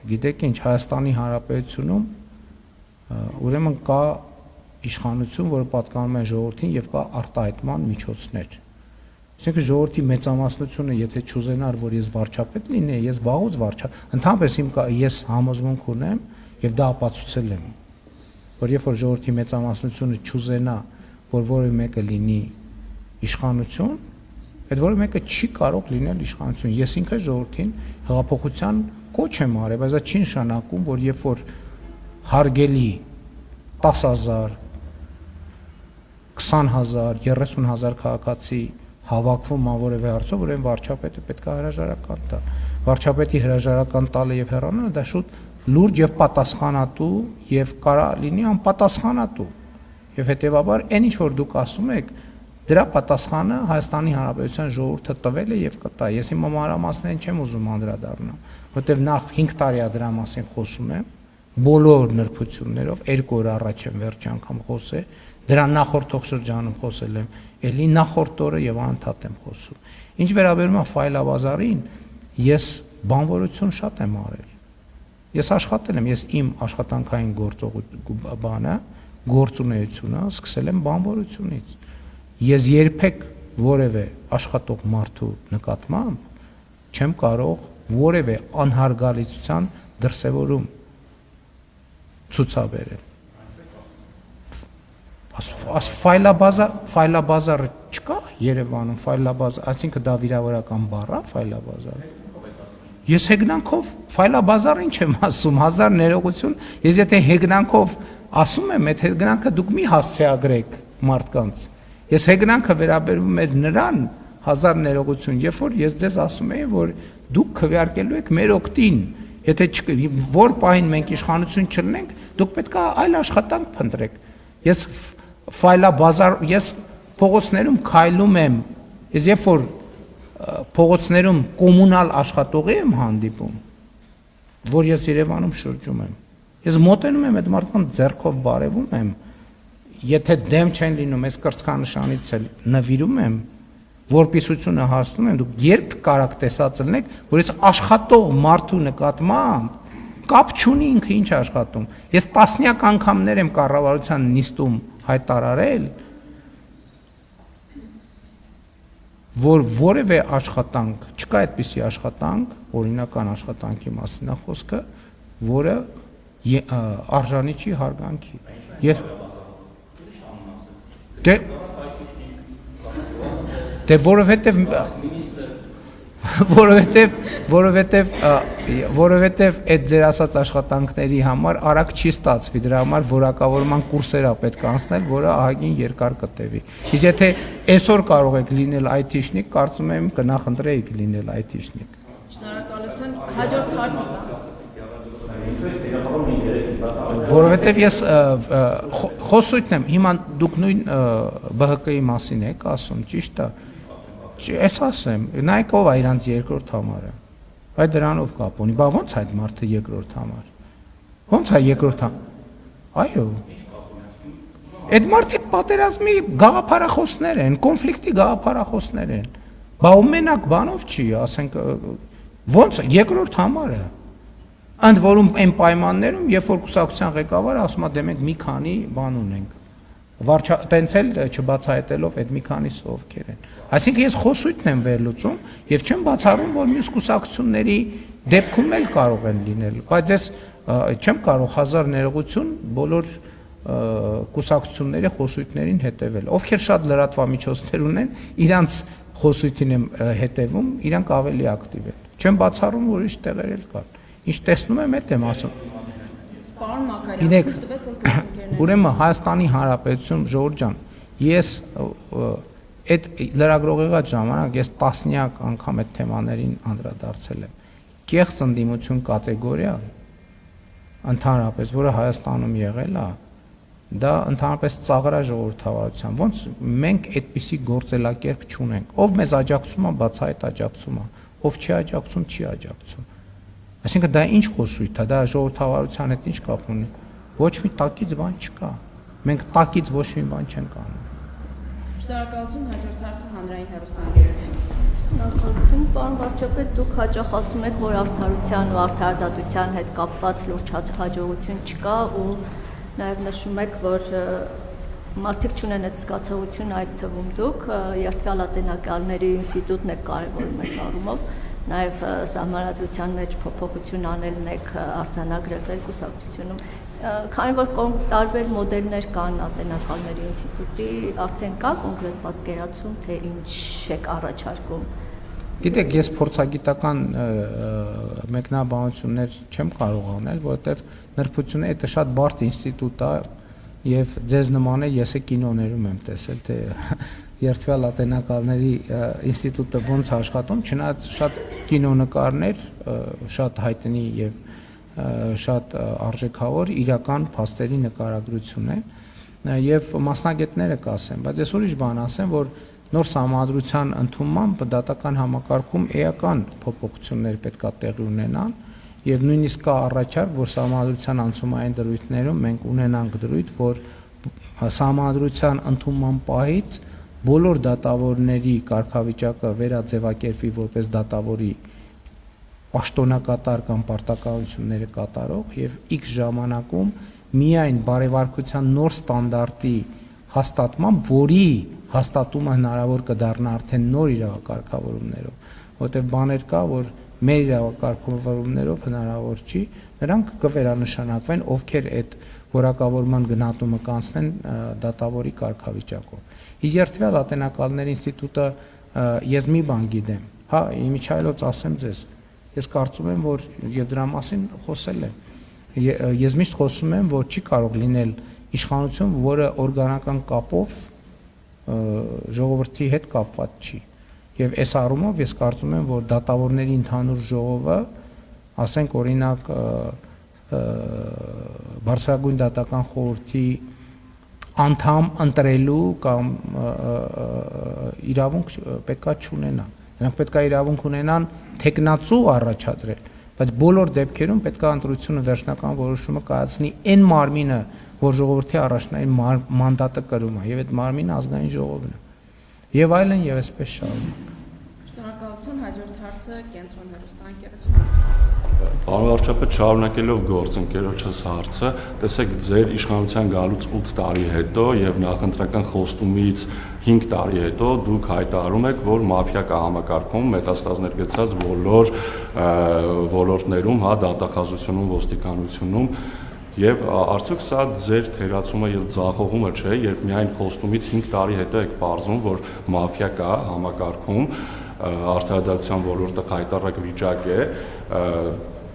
Speaker 1: Գիտեք ինչ, Հայաստանի Հանրապետությունում ուրեմն կա իշխանություն, որը պատկանում է ժողովրդին եւ կա արտահայտման միջոցներ։ Այսինքն ժողովրդի մեծամասնությունը, եթե չուզենար, որ ես վարչապետ լինեի, ես վաղուց ընդհանրապես ես համոզմունք ունեմ եւ դա ապացուցել եմ, որ երբ որ ժողովրդի մեծամասնությունը չուզենա, որ որևէ մեկը լինի իշխանություն, այդ որևէ մեկը չի կարող լինել իշխանություն։ Ես ինքս ժողովրդին հեղափոխության կոչ եմ արել, բայց դա չի նշանակում, որ երբ որ հարգելի 10,000, 20,000, 30,000 քաղաքացի հավաքվում ան որևէ հարցով, ուրեմն վարչապետը պետք է հրաժարական տա։ Վարչապետի հրաժարական տալը եւ հեռանալը դա շուտ լուրջ եւ պատասխանատու եւ կարա լինի անպատասխանատու։ Եվ հետեւաբար այն ինչ որ դուք ասում եք, դրա պատասխանը Հայաստանի Հանրապետության ժողովուրդը տվել է եւ կտա։ Ես իմ մանրամասներին չեմ ուզում անդրադառնալ, որտեւ նախ 5 տարի է դրա մասին խոսում եմ, բոլոր նրբություններով 2 օր առաջ եմ վերջի անգամ խոսել, դրա նախորդող շրջանում խոսել եմ, ելի նախորդ օրը եւ անընդհատ եմ խոսում։ Ինչ վերաբերում է ֆայլաբազարին, ես բանվորություն շատ եմ արել։ Ես աշխատել եմ, ես իմ աշխատանքային գործունեությունը սկսել եմ բանվորությունից։ Ես երբեք որևէ աշխատող մարդու նկատմամբ չեմ կարող որևէ անհարգալիցության դրսևորում ցուցաբերել։ Ֆայլաբազարը չկա Երևանում, ֆայլաբազար, այսինքն դա վիրավորական բառ է ֆայլաբազարը։ Ես հեգնանքով ֆայլաբազար ինչ եմ ասում, հազար ներողություն, ես եթե հեգնանքով ասում եմ, այդ հեգնանքը դուք մի հասցեագրեք մարդկանց։ Ես հեգնանքը վերաբերվում էր նրան, հազար ներողություն, երբ որ ես ձեզ ասում եմ, որ դուք քվեարկելու եք մեր օգտին, եթե որ պահին մենք իշխանություն չլինենք, դուք պետք է այլ աշխատանք փնտրեք։ Ես ֆայլաբազար, ես փողոցներում քայլում եմ, ես երբ որ փողոցներում կոմունալ աշխատողի եմ հանդիպում, որ ես Երևանում շրջում եմ, ես մոտենում եմ այդ մարդկանց ձեռքով բարևում եմ, եթե դեմ չեն լինում, այս կրծքանշանից էլ նվիրում եմ, որպիսությունը հասնում եմ, դուք երբ կարաք տեսած լինեք, որ ես աշխատող մարդու նկատմամբ կապ չունի ինքը ինչ աշխատում։ Ես տասնյակ անգամներ եմ կառավարության նիստում հայտարարել, որ որևէ աշխատանք, չկա այդպիսի աշխատանք, օրինական աշխատանքի մասին է խոսքը, որը արժանի չի հարգանքի։ Դե որովհետև այդ ձեր ասած աշխատանքների համար արագ չի ստացվի, դրա համար որակավորման կուրսեր է պետք անցնել, որը ահագին երկար կտևի։ Իսկ եթե այսօր կարող եք լինել IT-շնիկ, կարծում եմ կնախընտրեիք լինել IT-շնիկ։
Speaker 2: Շնորհակալություն, հաջորդ հարցը։
Speaker 1: Որովհետև ես խոսույթն եմ, հիմա դուք նույն ԲՀԿ-ի մասին եք ասում, ճիշտ է։ Ես ասեմ, նայեք ով է իրանց երկրորդ համարը։ Այդ դրանով կապ ունի, բա ո՞նց է այդ մարդը երկրորդ համար։ Ո՞նց է երկրորդ համար։ Այո։ Այդ մարդիկ պատերազմի գաղափարախոսներ են, կոնֆլիկտի գաղափարախոսներ են։ Բա ու մենակ բանով չի, ասենք ո՞նց երկրորդ համարը։ Ընդ որում այն պայմաններում, երբ որ կուսակցության ղեկավարը ասում է դե մենք մի քանի բան ունենք։ Տենց էլ չբացահայտելով այդ մի քանիսը ովքեր են։ Այսինքն ես խոսույթն եմ վերլուծում եւ չեմ բացառում, որ մյուս կուսակցությունների դեպքում էլ կարող են լինել, բայց ես չեմ կարող հազար ներողություն բոլոր կուսակցությունների խոսույթներին հետևել։ Ովքեր շատ լրատվամիջոցներ ունեն, իրանց խոսույթին եմ հետևում, իրանք ավելի ակտիվ են։ Չեմ բացառում, որ իշ տեղեր էլ կան։ Ինչ տեսնում եմ, այդ եմ ասում։
Speaker 2: Պարոն Մակարյան,
Speaker 1: ուրեմն Հայաստանի Հանրապետություն ժողովուրդ ջան, ես այդ լրագրողեղած ժամանակ ես տասնյակ անգամ այդ թեմաներին անդրադարձել եմ։ Կեղծ ընդդիմություն կատեգորիա ընդհանրապես, որը Հայաստանում եղել է, դա ընդհանրապես ծաղրա ժողովրդավարության։ Ոնց մենք այդպիսի գործելակերպ չունենք։ Ով մեզ աջակցում է, բացահայտ աջակցում է, ով չի աջակցում, չի աջակցում։ Այսինքն դա ինչ խոսույթ է, դա ժողովրդավարության հետ ինչ կապ ունի։ Ոչ մի տակից բան չկա։ Մենք տակից ոչ մի բան չենք անում։
Speaker 2: Շնորհակալություն, հաջորդ հարցը հանրային հեռուստաընկերություն։
Speaker 10: Շնորհակալություն, պարոն վարչապետ, դուք հաճախ ասում եք, որ արդարության ու արդարադատության հետ կապված լուրջ հաջողություն չկա ու նաև նշում եք, որ մարդիկ չունեն այդ զգացողությունը, այդ թվում դուք երթվյալ ատենակալների ինստիտուտն եք կարևորում այս առումով, նաև սահմանադրության մեջ փոփոխություն անելն եք արձանագրել ձեր կուսակցությունում։ Քանի որ տարբեր մոդելներ կան ատենակալների ինստիտուտի, արդեն կա կոնկրետ պատկերացում, թե ինչ եք առաջարկում։
Speaker 1: Գիտեք, ես փորձագիտական մեկնաբանություններ չեմ կարող անել, որովհետև նրբությունը դա շատ բարդ ինստիտուտ է եւ ձեզ նման է ես կինոներում եմ տեսել, թե երթվյալ ատենակալների ինստիտուտը ոնց աշխատում, չնայած շատ կինոնկարներ, շատ հայտնի եւ շատ արժեքավոր իրական փաստերի նկարագրություն են եւ մասնագետները կասեն, բայց ես ուրիշ բան ասեմ, որ նոր համադրության ընդունմամբ դատական համակարգում էական փոփոխություններ պետք է տեղի ունենան եւ նույնիսկ կա առաջարկ, որ համադրության անցումային դրույթներում մենք ունենանք դրույթ, որ համադրության ընդունման պահից բոլոր դատավորների կարգավիճակը վերաձևակերպվի որպես դատավորի պաշտոնակատար կամ պարտականությունները կատարող եւ X ժամանակում միայն բարեվարկության նոր ստանդարտի հաստատմամբ, որի հաստատումը հնարավոր կդառնա արդեն նոր իրավակարգավորումներով, որտեղ բաներ կա, որ մեր իրավակարգավորումներով հնարավոր չի, նրանք կվերանշանակվեն, ովքեր այդ որակավորման գնահատումը կանցնեն դատավորի կարգավիճակով։ Իսկ երթվյալ ատենակալների ինստիտուտը ես մի բան գիտեմ, հա, իմիջայլոց ասեմ ձեզ, ես կարծում եմ, որ եւ դրա մասին խոսել եմ։ Ես միշտ խոսում եմ, որ չի կարող լինել իշխանություն, որը օրգանական կապով ժողովրդի հետ կապված չի։ Եվ այս առումով ես կարծում եմ, որ դատավորների ընդհանուր ժողովը, ասենք օրինակ բարձրագույն դատական խորհրդի անդամ ընտրելու կամ իրավունք պետքա չունենա։ Նրանք պետք է իրավունք ունենան տեխնացու առաջադրել, բայց բոլոր դեպքերում պետք է ընտրությունը վերջնական որոշումը կայացնի այն մարմինը, որ ժողովրդի առաջնային մանդատը կրում է, եւ այդ մարմինը ազգային ժողովն է։ Եվ այլն եւ այսպես շարունակ։
Speaker 2: Շնորհակալություն, հաջորդ հարցը կենտրոն հեռուստաընկերություն։
Speaker 11: Պարոն վարչապետ, շարունակելով գործընկերոջս հարցը, տեսեք ձեր իշխանության գալուց 8 տարի հետո եւ նախընտրական խոստումից 5 տարի հետո դուք հայտարարում եք, որ մաֆիա կա համակարգում մետաստազներ գցած բոլոր ոլորտներում, հա, դատախազությունում, ոստիկանությունում եւ արդյոք սա ձեր թերացումը եւ ձախողումը չէ, երբ միայն խոստումից 5 տարի հետո եք պարզում, որ մաֆիա կա համակարգում, արդարադատության ոլորտը խայտառակ վիճակ է,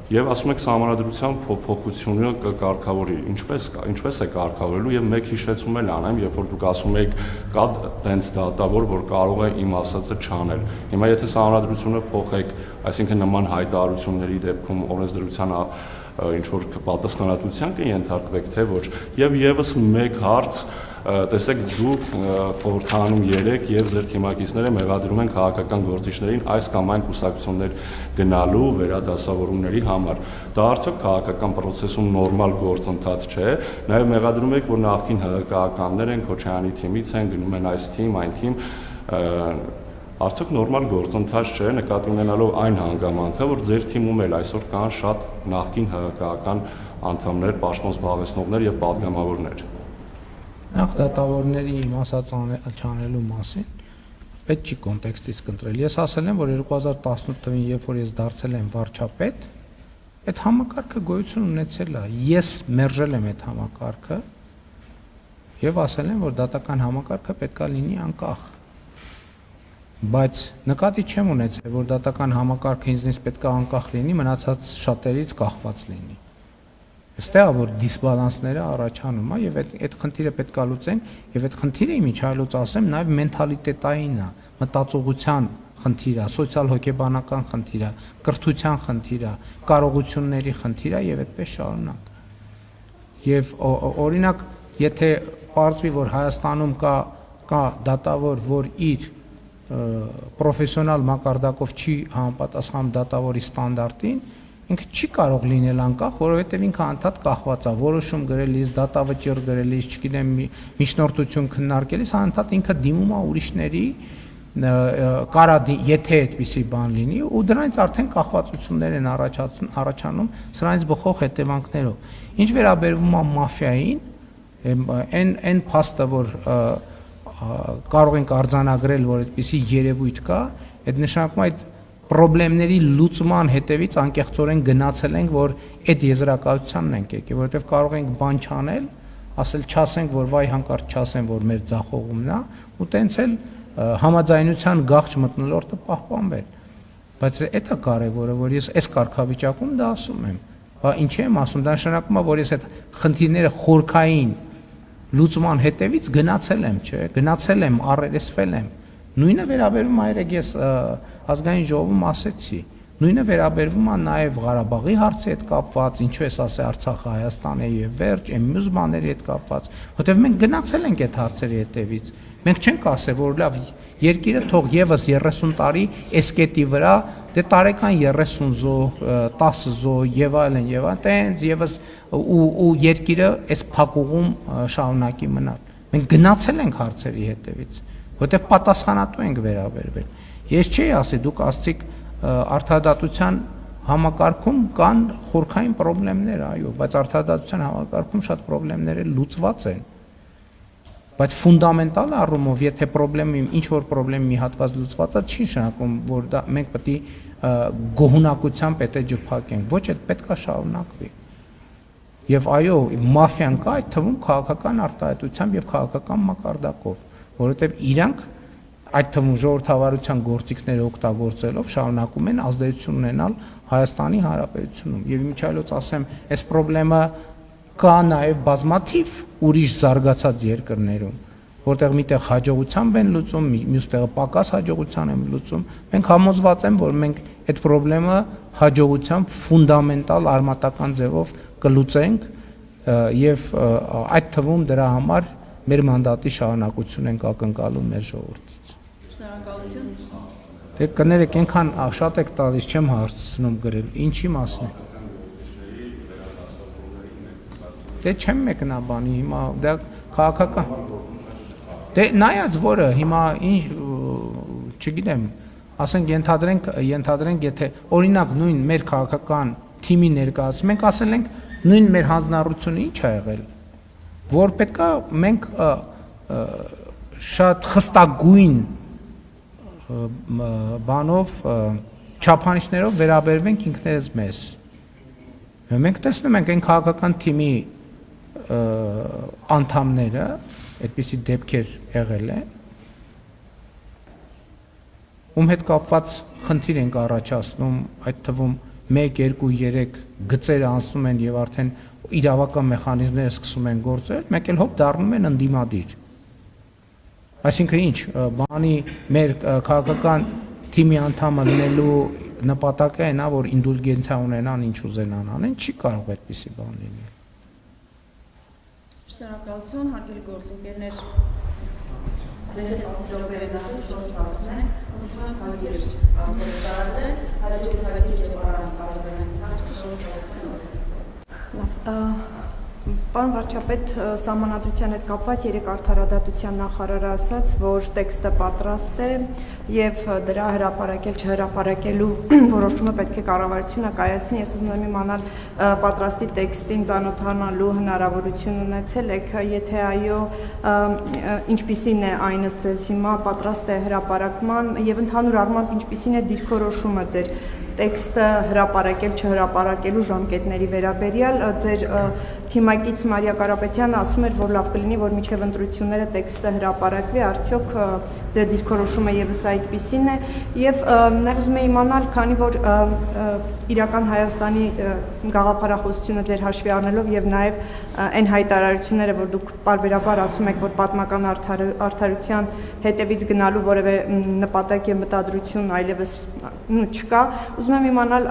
Speaker 11: եւ ասում եք համանդրության փոփոխությունը կկարգավորի, ինչպես է կարգավորելու եւ մեկ հիշեցում էլ անեմ, երբ որ դուք ասում եք կա տենց դատավոր, որ կարող է իմ ասածը չանել։ Հիմա եթե համանդրությունը փոխեք, այսինքն նման հայտարարությունների դեպքում օրենսդրության ինչ որ պատասխանատվության կենթարկվեք, թե ոչ։ Եվ եւս մեկ հարց, տեսեք դուք խորհրդանում 3 եւ ձեր թիմակիցները մեղադրում են քաղաքական գործիչներին այս կամ այն կուսակցություններ գնալու վերադասավորումների համար։ Դա արդյոք քաղաքական process-ում նորմալ գործընթաց չէ։ Նաեւ մեղադրում եք, որ նախկին հղկականներ են, Քոչարյանի թիմից են, գնում են այս թիմ, այն թիմ, արդյոք նորմալ գործընթաց չէ, նկատի ունենալով այն հանգամանքը, որ ձեր թիմում էլ այսօր կան շատ նախկին հղկական անդամներ, պաշտոն զբաղեցնողներ եւ պատգամավորներ։
Speaker 1: Նախ դատավորների իմ ասած չանելու մասին պետք չի կոնտեքստից կընտրել։ Ես ասել եմ, որ 2018 թվականին, երբ որ ես դարձել եմ վարչապետ, այդ համակարգը գոյություն ունեցել է։ Ես մերժել եմ այդ համակարգը եւ ասել եմ, որ դատական համակարգը պետք է լինի անկախ։ Բայց նկատի չեմ ունեցել, որ դատական համակարգը ինձնից պետք է անկախ լինի, մնացած շատերից կախված լինի։ Այստեղ որ դիսբալանսները առաջանում է եւ այդ խնդիրը պետք է լուծեն եւ այդ խնդիրը իմիջայլոց ասեմ նաեւ մենթալիտետային է, մտածողության խնդիր է, սոցիալ-հոգեբանական խնդիր է, կրթության խնդիր է, կարողությունների խնդիր է եւ այդպես շարունակ։ Եվ օրինակ, եթե պարզվի, որ Հայաստանում կա դատավոր, որ իր պրոֆեսիոնալ մակարդակով չի համապատասխանում դատավորի ստանդարտին, ինքը չի կարող լինել անկախ, որովհետև ինքը անդադ կախված է, որոշում գրելիս, դատավճիռ գրելիս, չգիտեմ, միջնորդություն քննարկելիս, անդադ ինքը դիմում է ուրիշների կարա եթե այդպիսի բան լինի ու դրանից արդեն կախվածություններ են առաջանում սրանից բխող հետևանքներով։ Ինչ վերաբերվում է մաֆիային, այն փաստը, որ կարող ենք արձանագրել, որ այդպիսի երևույթ կա, այդ նշանակում է այդ խնդիրների լուծման հետևից անկեղծորեն գնացել ենք, որ այդ եզրակացությանն ենք եկել, որովհետև կարող ենք բան չանել, ասել չասենք, որ վայ հանկարծ չասեն, որ մեր ձախողումն է, ու տենց էլ համաձայնության գաղջ մթնոլորտը պահպանվել։ Բայց դա կարևորը, որ ես այս կարգավիճակում դա ասում եմ։ Բա ինչի եմ ասում, դա նշանակում է, որ ես այդ խնդիրները խորքային լուծման հետևից գնացել եմ, չէ, գնացել եմ, առերեսվել եմ։ Նույնը վերաբերվում է, երեք ես ազգային ժողովում ասեցի, նույնը վերաբերվում է նաև Ղարաբաղի հարցի հետ կապված, ինչու ես ասել Արցախը Հայաստան է եւ վերջ, այն մյուս բաների հետ կապված, որտեղ մենք գնացել ենք այդ հարցերի հետևից։ Մենք չենք ասել, որ լավ, երկիրը թող եւս 30 տարի էսկետի վրա, դե տարեկան 30 զո, 10 զո եւ այլն, տենց եւս ու երկիրը այս փակուղում շարունակի մնալ։ Մենք գնացել ենք հարցերի հետևից, որտեղ պատասխանատու ենք վերաբերվել։ Ես չի ասի, դուք ասցիք արդարադատության համակարգում կան խորքային խնդիրներ, այո, բայց արդարադատության համակարգում շատ խնդիրներ լուծված են։ Բայց ֆունդամենտալ առումով, եթե ինչ որ խնդրեմ մի հատված լուծված է, չի նշանակում, որ դա մենք պետք է գոհունակությամբ պետք է ջփակենք։ Ոչ, այդ պետք է շարունակվի։ Եվ այո, մաֆիան կա, այդ թվում քաղաքական արտահայտությամբ եւ քաղաքական մակարդակով, որովհետեւ իրանք այդ թվում ժողովրդավարության գործիքները օգտագործելով շարունակում են ազդեցություն ունենալ Հայաստանի Հանրապետությունում։ Եվ իմիջիայլոց ասեմ, այս խնդրեմը կա նաև բազմաթիվ ուրիշ զարգացած երկրներում, որտեղ միտեղ հաջողությամբ են լուծում, մյուս տեղը պակաս հաջողության են լուծում։ Մենք համոզված եմ, որ մենք այդ խնդրեմը հաջողությամբ ֆունդամենտալ արմատական ձևով կլուծենք եւ այդ թվում դրա համար մեր մանդատի շարունակություն ենք ակնկալում մեր ժողովրդից։
Speaker 10: Շնորհակալություն։
Speaker 1: Դե կներեք, այնքան շատ եք տալիս, չեմ հարցնում գրել, ինչի մասին։ Դե չեմ մեկնաբանի, հիմա դա քաղաքական։ Դե նայած որը հիմա ինչ, չգիտեմ, ասենք ենթադրենք, եթե օրինակ նույն մեր քաղաքական թիմի ներկայացում ենք, ասել ենք նույն մեր հանձնառությունը ինչ ա եղել, որ պետքա մենք շատ խստագույն բանով չափանիշներով վերաբերվենք ինքներս մեզ։ Մենք տեսնում ենք այն քաղաքական թիմի անդամները, այդպիսի դեպքեր եղել է, ում հետ կապված խնդիր ենք առաջացնում, այդ թվում 1, 2, 3 գծեր անցնում են եւ արդեն իրավական մեխանիզմները սկսում են գործել, մեկ էլ հոպ դառնում են ընդդիմադիր։ Այսինքն ինչ, բանի մեր քաղաքական թիմի անդամը լինելու նպատակը այն է, որ ինդուլգենցիա ունենան, ինչ ուզենան անեն, չի կարող այդպիսի բան լինել։
Speaker 2: Շնորհակալություն, հարգելի գործընկերներ։ Մեր ասոցիացիայի շորսացն է, ուսման հավերժ, անձնարարը, հաջողությունների եւ առանցքային
Speaker 12: Պարոն վարչապետ, սահմանադրության հետ կապված երեք արդարադատության նախարարը ասաց, որ տեքստը պատրաստ է եւ դրա հրապարակել չհրապարակելու որոշումը պետք է կառավարությունը կայացնի։ Ես ուզում եմ իմանալ պատրաստի տեքստին ծանոթանալու հնարավորություն ունեցել եք, եթե այո, ինչպիսին է այն ըստ ձեզ հիմա պատրաստ է հրապարակման եւ ընդհանուր առմամբ ինչպիսին է դիրքորոշումը ձեր տեքստը հրապարակել չհրապարակելու ժամկետների վերաբերյալ ձեր թիմակից Մարիա Կարապետյանը ասում էր, որ լավ կլինի, որ մինչև ընտրությունները տեքստը հրապարակվի, արդյոք ձեր դիրքորոշումը եւս այդպիսին է եւ նախ ուզում եմ իմանալ, քանի որ իրական Հայաստանի գաղափարախոսությունը ձեր հաշվի առնելով եւ նաեւ այն հայտարարությունները, որ դուք պարբերաբար ասում եք, որ պատմական արդարության հետևից գնալու որևէ նպատակ եւ մտադրություն այլևս չկա, ուզում եմ իմանալ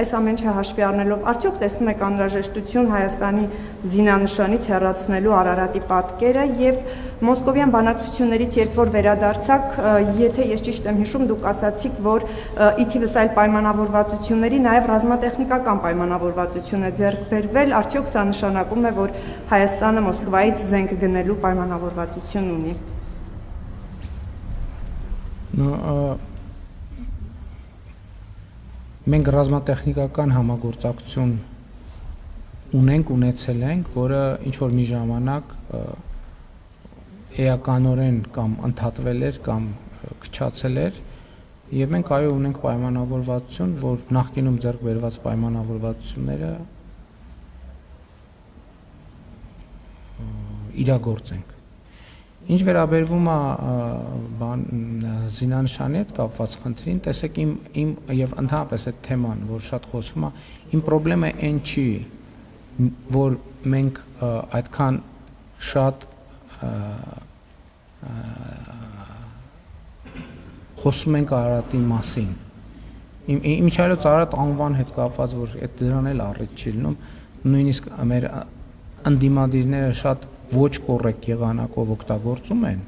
Speaker 12: այս ամեն ինչը հաշվի առնելով, արդյոք տեսնում եք անհրաժեշտություն Հայաստանի զինանշանից հեռացնելու Արարատի պատկերը եւ Մոսկովյան բանակցություններից երբ որ վերադարձաք, եթե ես ճիշտ եմ հիշում, դուք ասացիք, որ ի թիվս այլ պայմանավորվածությունների նաեւ ռազմատեխնիկական պայմանավորվածություն է ձեռք բերվել, արդյոք սա նշանակում է, որ Հայաստանը Մոսկվայից զենք գնելու պայմանավորվածություն ունի։
Speaker 1: Մենք ռազմատեխնիկական համագործակցություն ունեցել ենք, որը ինչ որ մի ժամանակ էականորեն կամ ընդհատվել էր կամ քչացել էր, եւ մենք այո ունենք պայմանավորվածություն, որ նախկինում ձեռք բերված պայմանավորվածությունները իրագործենք։ Ինչ վերաբերվում է զինանշանի հետ կապված խնդրին, տեսեք իմ եւ ընդհանրապես այդ թեման, որ շատ խոսվում է, իմ խնդրեմը այն չի, որ մենք այդքան շատ խոսում ենք Արարատի մասին։ Իմ չայլոց Արարատ անվան հետ կապված, որ այդ դրան էլ առիթ չի լինում, նույնիսկ մեր ընդդիմադիրները շատ ոչ կոռեկտ եղանակով օգտագործում են։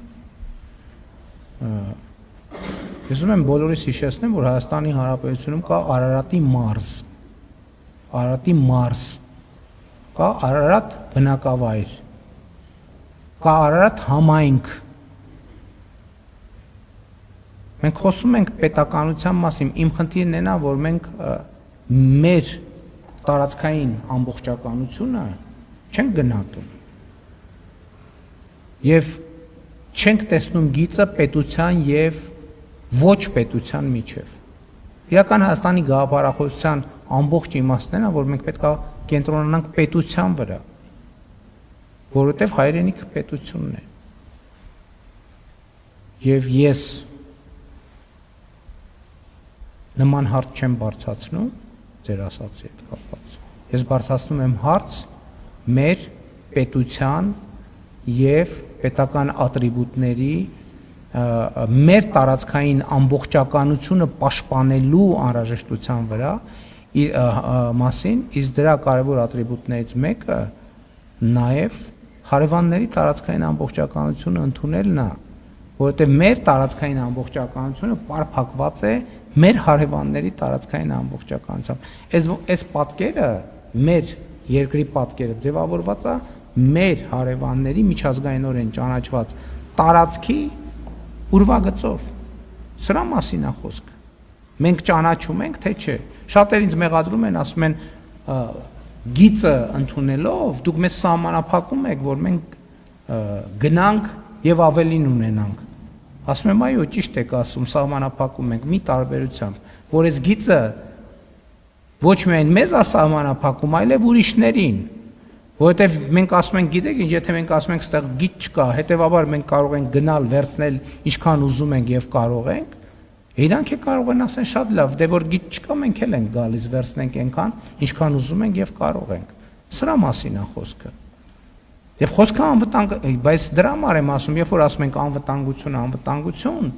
Speaker 1: Ես ուզում եմ բոլորիս հիշեցնեմ, որ Հայաստանի Հանրապետությունում կա Արարատի մարզ, կա Արարատ բնակավայր, կա Արարատ համայնք։ Մենք խոսում ենք պետականության մասին, իմ խնդիրն է նա, որ մենք մեր տարածքային ամբողջականությունը չենք գնահատում եւ չենք տեսնում գիծը պետության եւ ոչ պետության միջև։ Իրական Հայաստանի գաղափարախոսության ամբողջ իմաստն է նա, որ մենք պետք է կենտրոնանանք պետության վրա, որովհետեւ հայրենիքը պետությունն է։ Եվ ես նման հարց չեմ բարձրացնում ձեր ասածի հետ կապված։ Ես բարձրացնում եմ հարց մեր պետության եւ պետական ատրիբուտների մեր տարածքային ամբողջականությունը պաշտպանելու անհրաժեշտության վրա մասին, իսկ դրա կարևոր ատրիբուտներից մեկը նաեւ հարևանների տարածքային ամբողջականությունը ընդունելն է, որովհետեւ մեր տարածքային ամբողջականությունը պարփակված է մեր հարևանների տարածքային ամբողջականությամբ։ Այս պատկերը, մեր երկրի պատկերը ձևավորված է մեր հարևանների միջազգայինորեն ճանաչված տարածքի ուրվագծով։ Սրա մասին է խոսքը։ Մենք ճանաչում ենք, թե չէ։ Շատեր ինձ մեղադրում են, ասում են գիծը ընդունելով դուք մեզ սահմանափակում եք, որ մենք գնանք եւ ավելին ունենանք։ Ասում եմ, այո, ճիշտ եք ասում, սահմանափակում ենք մի տարբերությամբ, որ այս գիծը ոչ միայն մեզ է սահմանափակում, այլև ուրիշներին, որովհետև մենք ասում ենք, գիտեք ինչ, եթե մենք ասում ենք, ստեղ գիծ չկա, հետևաբար մենք կարող ենք գնալ, վերցնել ինչքան ուզում ենք եւ կարող ենք, իրանք է կարող են ասեն շատ լավ, դե որ գիծ չկա, մենք էլ ենք գալիս, վերցնենք այնքան, ինչքան ուզում ենք եւ կարող ենք։ Սրա մասին է խոսքը։ Եվ խոսքը անվտանգ, բայց դրա համար եմ ասում, երբ որ ասում ենք անվտանգություն,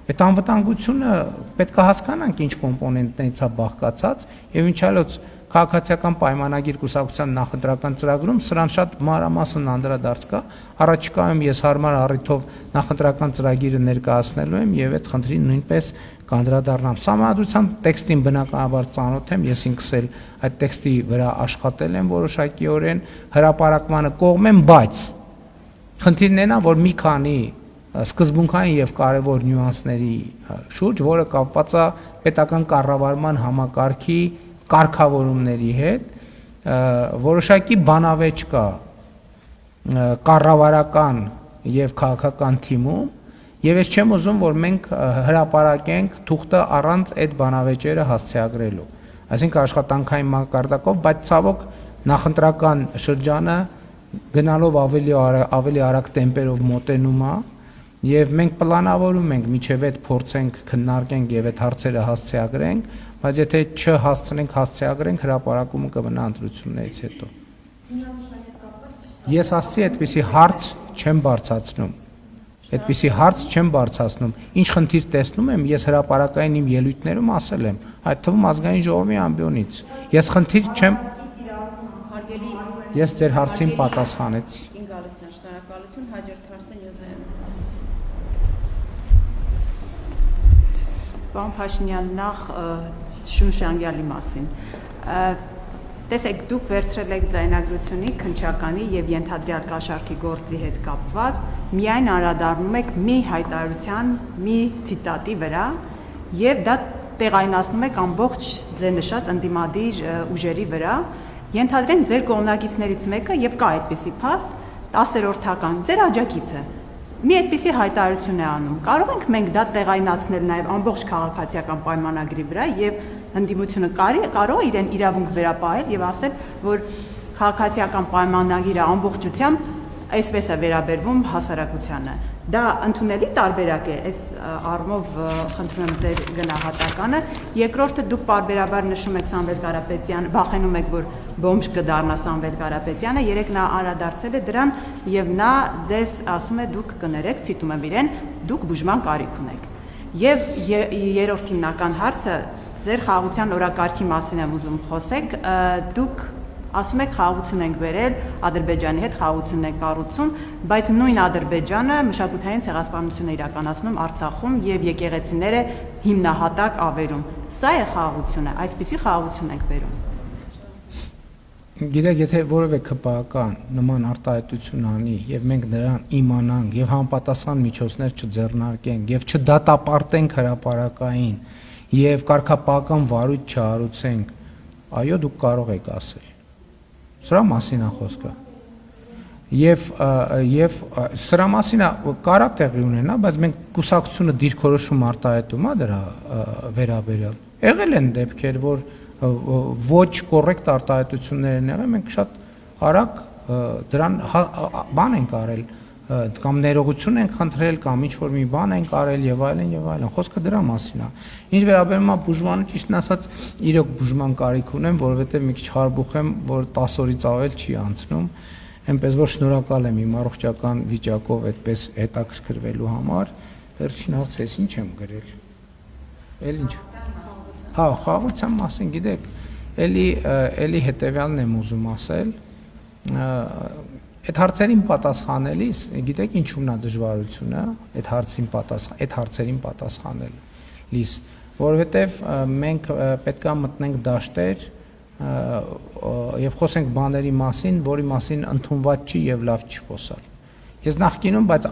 Speaker 1: այդ անվտանգությունը պետք է հասկանանք ինչ կոմպոնենտներից է բաղկացած եւ ինչ այլոց քաղաքացիական պայմանագիր կուսակցության նախընտրական ծրագրում սրան շատ մանրամասն անդրադարձ կա։ Առաջիկայում ես հարմար առիթով նախընտրական ծրագիրը ներկայացնելու եմ եւ այդ խնդրին նույնպես կանդրադառնամ։ Սահմանադրության տեքստին բնականաբար ծանոթ եմ, ես ինքս էլ այդ տեքստի վրա աշխատել եմ որոշակիորեն, հրապարակմանը կողմ եմ, բայց խնդիրն է նա, որ մի քանի սկզբունքային եւ կարեւոր նյուանսների շուրջ, որը կապված է պետական կառավարման համակարգի կարգավորումների հետ, որոշակի բանավեճ կա կառավարական եւ քաղաքական թիմում, եւ ես չեմ ուզում, որ մենք հրապարակենք թուղթը առանց այդ բանավեճերը հասցեագրելու, այսինքն աշխատանքային մակարդակով, բայց ցավոք նախընտրական շրջանը գնալով ավելի արագ տեմպերով մոտենում է եւ մենք պլանավորում ենք միջև այդ փորձենք քննարկենք եւ այդ հարցերը հասցեագրենք, բայց եթե չհասցնենք հասցեագրենք, հրապարակումը կմնա ընտրություններից հետո։ Ես ասացի, այդպիսի հարց չեմ բարձրացնում։ Ինչ խնդիր տեսնում եմ, ես հրապարակային իմ ելույթներում ասել եմ, այդ թվում ազգային ժողովի ամբիոնից։ Ես խնդիր չեմ։ Ես ձեր հարցին պատասխանեցի։
Speaker 2: Շնորհակալություն, հաջորդ հարցը Նյուզեյ։
Speaker 12: Պարոն Փաշինյան, նախ Շուշանգյալի մասին։ Տեսեք, դուք վերցրել եք ձայնագրությունի, քննչականի եւ ենթադրյալ կաշառքի գործի հետ կապված, միայն անդրադառնում եք մի հայտարարության, մի ցիտատի վրա եւ դա տեղայնացնում եք ամբողջ ձեր նշած ընդդիմադիր ուժերի վրա։ Ենթադրենք ձեր կողմնակիցներից մեկը եւ կա այդպիսի փաստ 10-րդական ձեր աջակիցը մի այդպիսի հայտարարություն է անում։ Կարող ենք մենք դա տեղայնացնել նաեւ ամբողջ քաղաքացիական պայմանագրի վրա եւ ընդդիմությունը կարող է իրեն իրավունք վերապահել եւ ասել, որ քաղաքացիական պայմանագիրը ամբողջությամբ այսպես է վերաբերվում հասարակությանը։ Դա ընդունելի տարբերակ է, այս առումով խնդրում եմ ձեր գնահատականը։ Երկրորդը դուք պարբերաբար նշում եք Սամվել Կարապետյանը, վախենում եք, որ բոմժ կդառնա Սամվել Կարապետյանը, երեք նա անդրադարձել է դրան եւ նա ձեզ ասում է դուք կներեք, ցիտում եմ իրեն, դուք բուժման կարիք ունեք։ Եվ երրորդ հիմնական հարցը ձեր խաղաղության օրակարգի մասին եմ ուզում խոսեք, դուք ասում եք խաղաղություն ենք բերել, Ադրբեջանի հետ խաղաղություն ենք կառուցում, բայց նույն Ադրբեջանը մշակութային ցեղասպանություն է իրականացնում Արցախում եւ եկեղեցիները հիմնահատակ ավերում։ Սա է խաղաղությունը, այսպիսի խաղաղություն ենք բերում։
Speaker 1: Գիտեք, եթե որևէ ԿՊԱ-կան նման արտահայտություն անի եւ մենք նրան իմանանք եւ համապատասխան միջոցներ չձեռնարկենք եւ չդատապարտենք հրապարակային եւ կարգապահական վարույթ չհարուցենք, այո, դուք կարող եք ասել։ Սրա մասին է խոսքը։ Եվ սրա մասին կարա տեղի ունենա, բայց մենք կուսակցությունը դիրքորոշում արտահայտում է դրա վերաբերյալ։ Եղել են դեպքեր, որ ոչ կոռեկտ արտահայտություններ են եղել, մենք շատ արագ դրան բան ենք արել, կամ ներողություն ենք խնդրել, կամ ինչ-որ մի բան ենք արել եւ այլն եւ այլն։ Խոսքը դրա մասին է։ Ինչ վերաբերում է բուժմանը, ճիշտն ասած, իրոք բուժման կարիք ունեմ, որովհետեւ մի քիչ հարբուխ եմ, որ 10 օրից ավել չի անցնում, այնպես որ շնորհակալ եմ իմ առողջական վիճակով այդպես հետաքրքրվելու համար։ Վերջին հարցը ինչ եմ գրել։ Էլ ինչ։ Հա, խաղաղության մասին, գիտեք, էլի հետեւյալն եմ ուզում ասել։ Այդ հարցերին պատասխանելիս, գիտեք ինչու՞մն է դժվարությունը, այդ հարցերին պատասխանելիս, որովհետև մենք պետք է մտնենք դաշտեր եւ խոսենք բաների մասին, որի մասին ընդունված չի եւ լավ չի խոսալ։ Ես նախկինում, բայց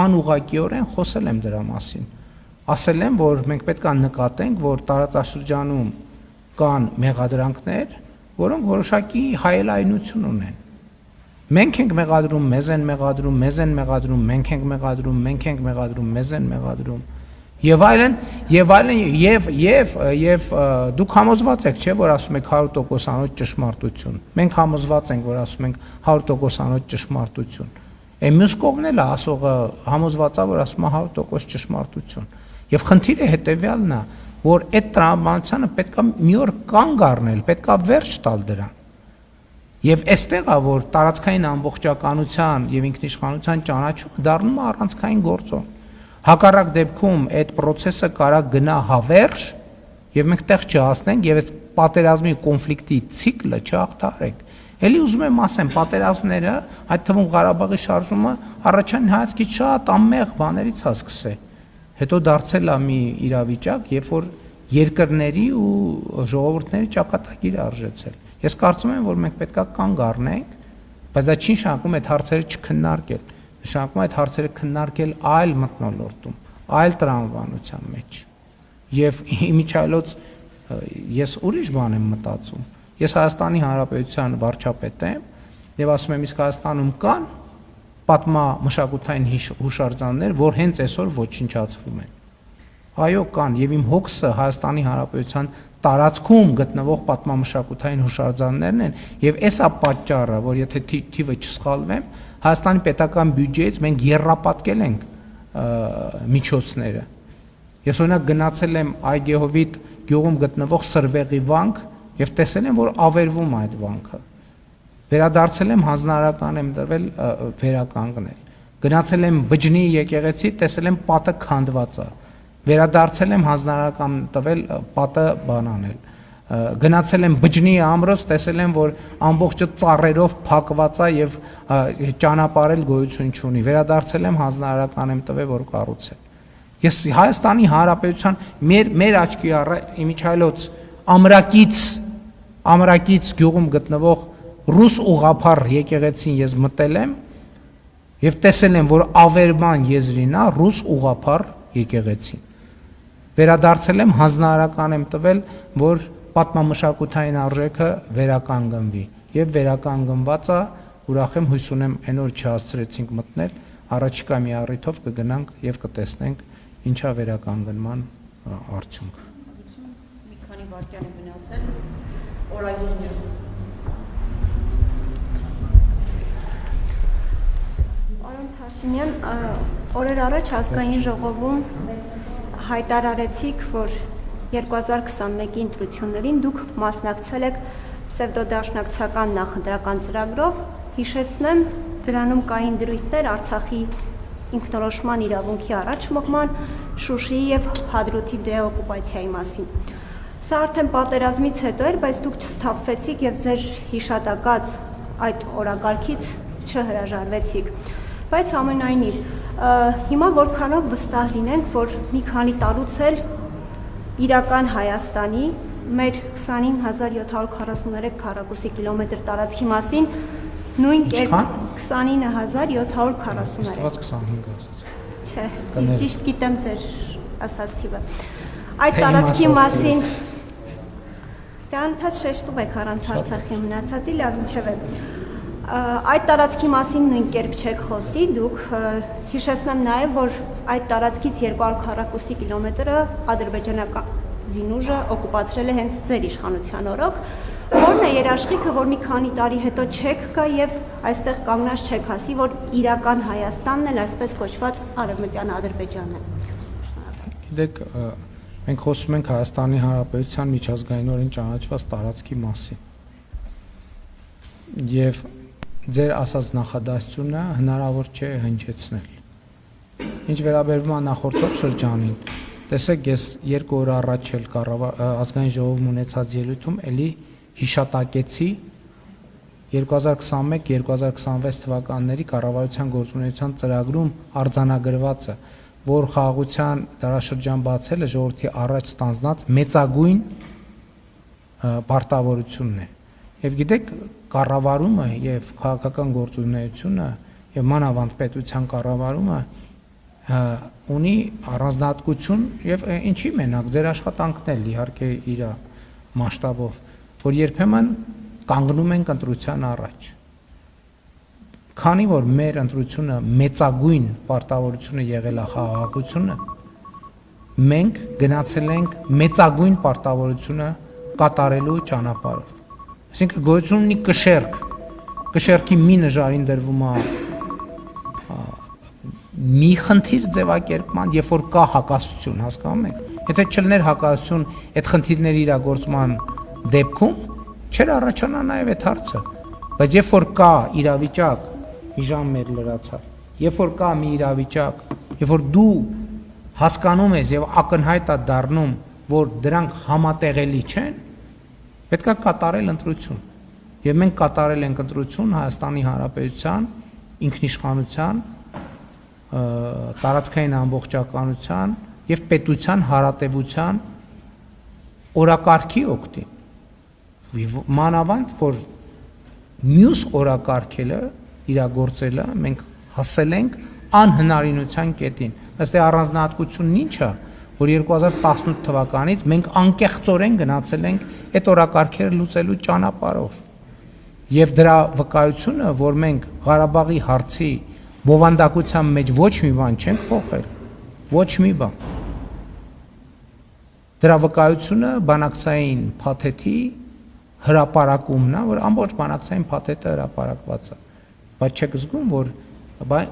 Speaker 1: անուղղակիորեն խոսել եմ դրա մասին։ Ասել եմ, որ մենք պետք է նկատենք, որ տարածաշրջանում կան մեղադրանքներ, որոնք որոշակի հայելայնություն ունեն։ Մենք ենք մեղադրում, մեզ են մեղադրում, մեզ են մեղադրում, մենք ենք մեղադրում, մենք ենք մեղադրում, մեզ են մեղադրում եւ այլն եւ դուք համոզված եք, չէ՞, որ ասում եք 100%-անոց ճշմարտություն։ Մենք համոզված ենք, որ ասում ենք 100%-անոց ճշմարտություն։ Այն մյուս կողմն էլ է ասողը համոզված է, որ ասում է 100% ճշմարտություն։ Եվ խնդիրը հետեւյալն է, որ այդ տրամաբանությանը պետք է մի օր կանգ առնել, պետք է վերջ տալ դրան։ Եվ այստեղ է, որ տարածքային ամբողջականության եւ ինքնիշխանության ճանաչումը դառնում է առանցքային գործոն։ Հակառակ դեպքում այդ process-ը կարա գնա հավերժ եւ մենք տեղ չհասնենք եւ այդ պատերազմի կոնֆլիկտի ցիկլը չհաղթարենք։ Էլի ուզում եմ ասեմ, պատերազմները, այդ թվում Ղարաբաղի շարժումը առաջին հայացքից շատ անմեղ բաներից է սկսել։ Հետո դարձել է մի իրավիճակ, երբ որ երկրների ու ժողովուրդների ճակատագիր արժեցել։ Ես կարծում եմ, որ մենք պետք է կանգ առնենք, բայց դա չի նշանակում այդ հարցերը չքննարկել, նշանակում է այդ հարցերը քննարկել այլ մթնոլորտում, այլ տրամաբանության մեջ։ Եվ իմիջիայլոց ես ուրիշ բան եմ մտածում։ Ես Հայաստանի Հանրապետության վարչապետ եմ եւ ասում եմ, իսկ Հայաստանում կան պատմամշակութային հուշարձաններ, որ հենց այսօր ոչնչացվում են։ Այո, կան, եւ իմ հոգսը Հայաստանի Հանրապետության տարածքում գտնվող պատմամշակութային հուշարձաններն են, եւ էսա պատճառը, որ եթե թիվը չսխալվեմ, Հայաստանի պետական բյուջեից մենք եռապատկել ենք միջոցները։ Ես օրինակ գնացել եմ Այգեհովիտ գյուղում գտնվող Սրվեղի վանք եւ տեսել եմ, որ ավերվում է այդ վանքը։ Վերադարձել եմ հանձնարարական եմ դրվել վերականգնել։ Գնացել եմ Բջնի եկեղեցի, տեսել եմ պատը քանդված է։ Վերադարձել եմ հանձնարարական տվել պատը բանանել։ Գնացել եմ Բջնի ամրոց, տեսել եմ, որ ամբողջը ծառերով փակված է եւ ճանապարհել գոյություն չունի։ Վերադարձել եմ հանձնարարական եմ տվել, որ կառուցել։ Ես Հայաստանի Հանրապետության մեր աչքի առ իմիջայլոց ամրակից ամրակից գյուղում գտնվող ռուս ուղափառ եկեղեցին ես մտել եմ եւ տեսել եմ, որ Ավերման եզրին է ռուս ուղափառ եկեղեցին։ Վերադարձել եմ, հանձնարարական եմ տվել, որ պատմամշակութային արժեքը վերականգնվի եւ վերականգնված է, ուրախ եմ, հույս ունեմ այն օր չհասցրեցինք մտնել, առաջիկա մի առիթով կգնանք եւ կտեսնենք ինչա վերականգնման արդյունք։
Speaker 2: Մի քանի վայրկյան է մնացել, օրայնին ես։
Speaker 12: Պարոն Փաշինյան, օրեր առաջ ազգային ժողովում հայտարարեցիք, որ 2021-ի ընտրություններին դուք մասնակցել եք պսևդոդաշնակցական նախընտրական ծրագրով, հիշեցնեմ, դրանում կային դրույթներ Արցախի ինքնորոշման իրավունքի առաջմղման, Շուշիի եւ Հադրութի դեօկուպացիայի մասին։ Սա արդեն պատերազմից հետո էր, բայց դուք չսթափվեցիք եւ ձեր հիշատակած այդ օրակարգից չհրաժարվեցիք։ Բայց ամենայնիվ, հիմա որքանով վստահ լինենք, որ մի քանի տարուց էլ իրական Հայաստանի մեր 29743 քառակուսի կիլոմետր տարածքի մասին նույն կերպ 29743
Speaker 1: Ստված 25 ասած։
Speaker 12: Չէ, ճիշտ գիտեմ ձեր ասած թիվը։ Այդ տարածքի մասին դա ընդհանուր շեշտում եք առանց Արցախի մնացածի, լավ ինչև է։ Այդ տարածքի մասին նույն կերպ չեք խոսի, դուք հիշեցնեմ նաև, որ այդ տարածքից 200 քառակուսի կիլոմետրը ադրբեջանական զինուժը օկուպացրել է հենց ձեր իշխանության օրոք, որն է երաշխիքը, որ մի քանի տարի հետո չեք գա եւ այստեղ կանգնած չեք ասի, որ իրական Հայաստանն էլ այսպես կոչված Արևմտյան Ադրբեջանն է։
Speaker 1: Գիտեք, մենք խոսում ենք Հայաստանի Հանրապետության միջազգայինորեն ճանաչված տարածքի մասին։ Եվ ձեր ասած նախադասությունը հնարավոր չէ հնչեցնել։ Ինչ վերաբերվում է նախորդ շրջանին, տեսեք, ես 2 օր առաջ էլ ազգային ժողովում ունեցած ելույթում էլի հիշատակեցի 2021-2026 թվականների կառավարության գործունեության ծրագրում արձանագրվածը, որ խաղաղության դարաշրջան բացելը ժողովրդի առաջ ստանձնած մեծագույն պարտավորությունն է։ Եվ գիտեք, կառավարումը եւ քաղաքական գործունեությունը եւ մանավանդ պետության կառավարումը ունի առանձնահատկություն եւ ինչի մենակ ձեր աշխատանքն էլ իհարկե իր մասշտաբով, որ երբեմն կանգնում ենք ընտրության առաջ։ Քանի որ մեր ընտրությունը մեծագույն պարտավորությունը եղել է խաղաղությունը, մենք գնացել ենք մեծագույն պարտավորությունը կատարելու ճանապարհով։ Այսինքն գոյություն ունի կշերքի մի նժարին դրվում է մի խնդիր ձևակերպման, երբ որ կա հակասություն, հասկանում եք։ Եթե չլներ հակասություն այդ խնդիրների իրագործման դեպքում, չէր առաջանա նաև այդ հարցը։ Բայց երբ որ կա իրավիճակ, մի ժամ մեր լրացավ, երբ որ կա մի իրավիճակ, երբ որ դու հասկանում ես եւ ակնհայտ է դառնում, որ դրանք համատեղելի չեն, պետք է կատարել ընտրություն։ Եվ մենք կատարել ենք ընտրություն Հայաստանի Հանրապետության ինքնիշխանության, տարածքային ամբողջականության եւ պետության հարատեվության օրակարգի օգտին։ Մանավանդ որ մյուս օրակարգելը իրագործելը մենք հասել ենք անհնարինության կետին։ Ըստ առանձնահատկությունն ինչ է, որ 2018 թվականից մենք անկեղծորեն գնացել ենք այդ օրակարգերը լուծելու ճանապարհով։ Եվ դրա վկայությունը, որ մենք Ղարաբաղի հարցի բովանդակության մեջ ոչ մի բան չենք փոխել, ոչ մի բան։ Դրա վկայությունը բանակցային փաթեթի հրապարակումն է, որ ամբողջ բանակցային փաթեթը հրապարակված է։ Բայց չեք զգում, որ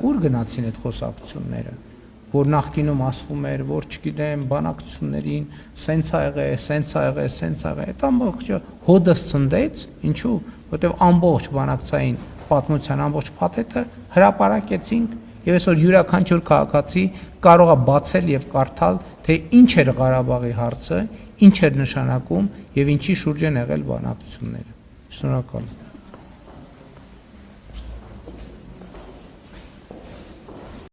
Speaker 1: ուր գնացին այդ խոսակցությունները, որ նախկինում ասվում էր, որ չգիտեմ, բանակցություններին սենց ա եղել, սենց ա եղել, սենց ա եղել, այդ ամբողջը հոդս ցնդեց, ինչու, որտեղ ամբողջ բանակցային պատմության ամբողջ փաթեթը հրապարակեցինք եւ այսօր յուրաքանչյուր քաղաքացի կարող է բացել եւ կարդալ, թե ինչ էր Ղարաբաղի հարցը, ինչ էր նշանակում եւ ինչի շուրջ են եղել բանակցությունները։ Շնորհակալ եմ։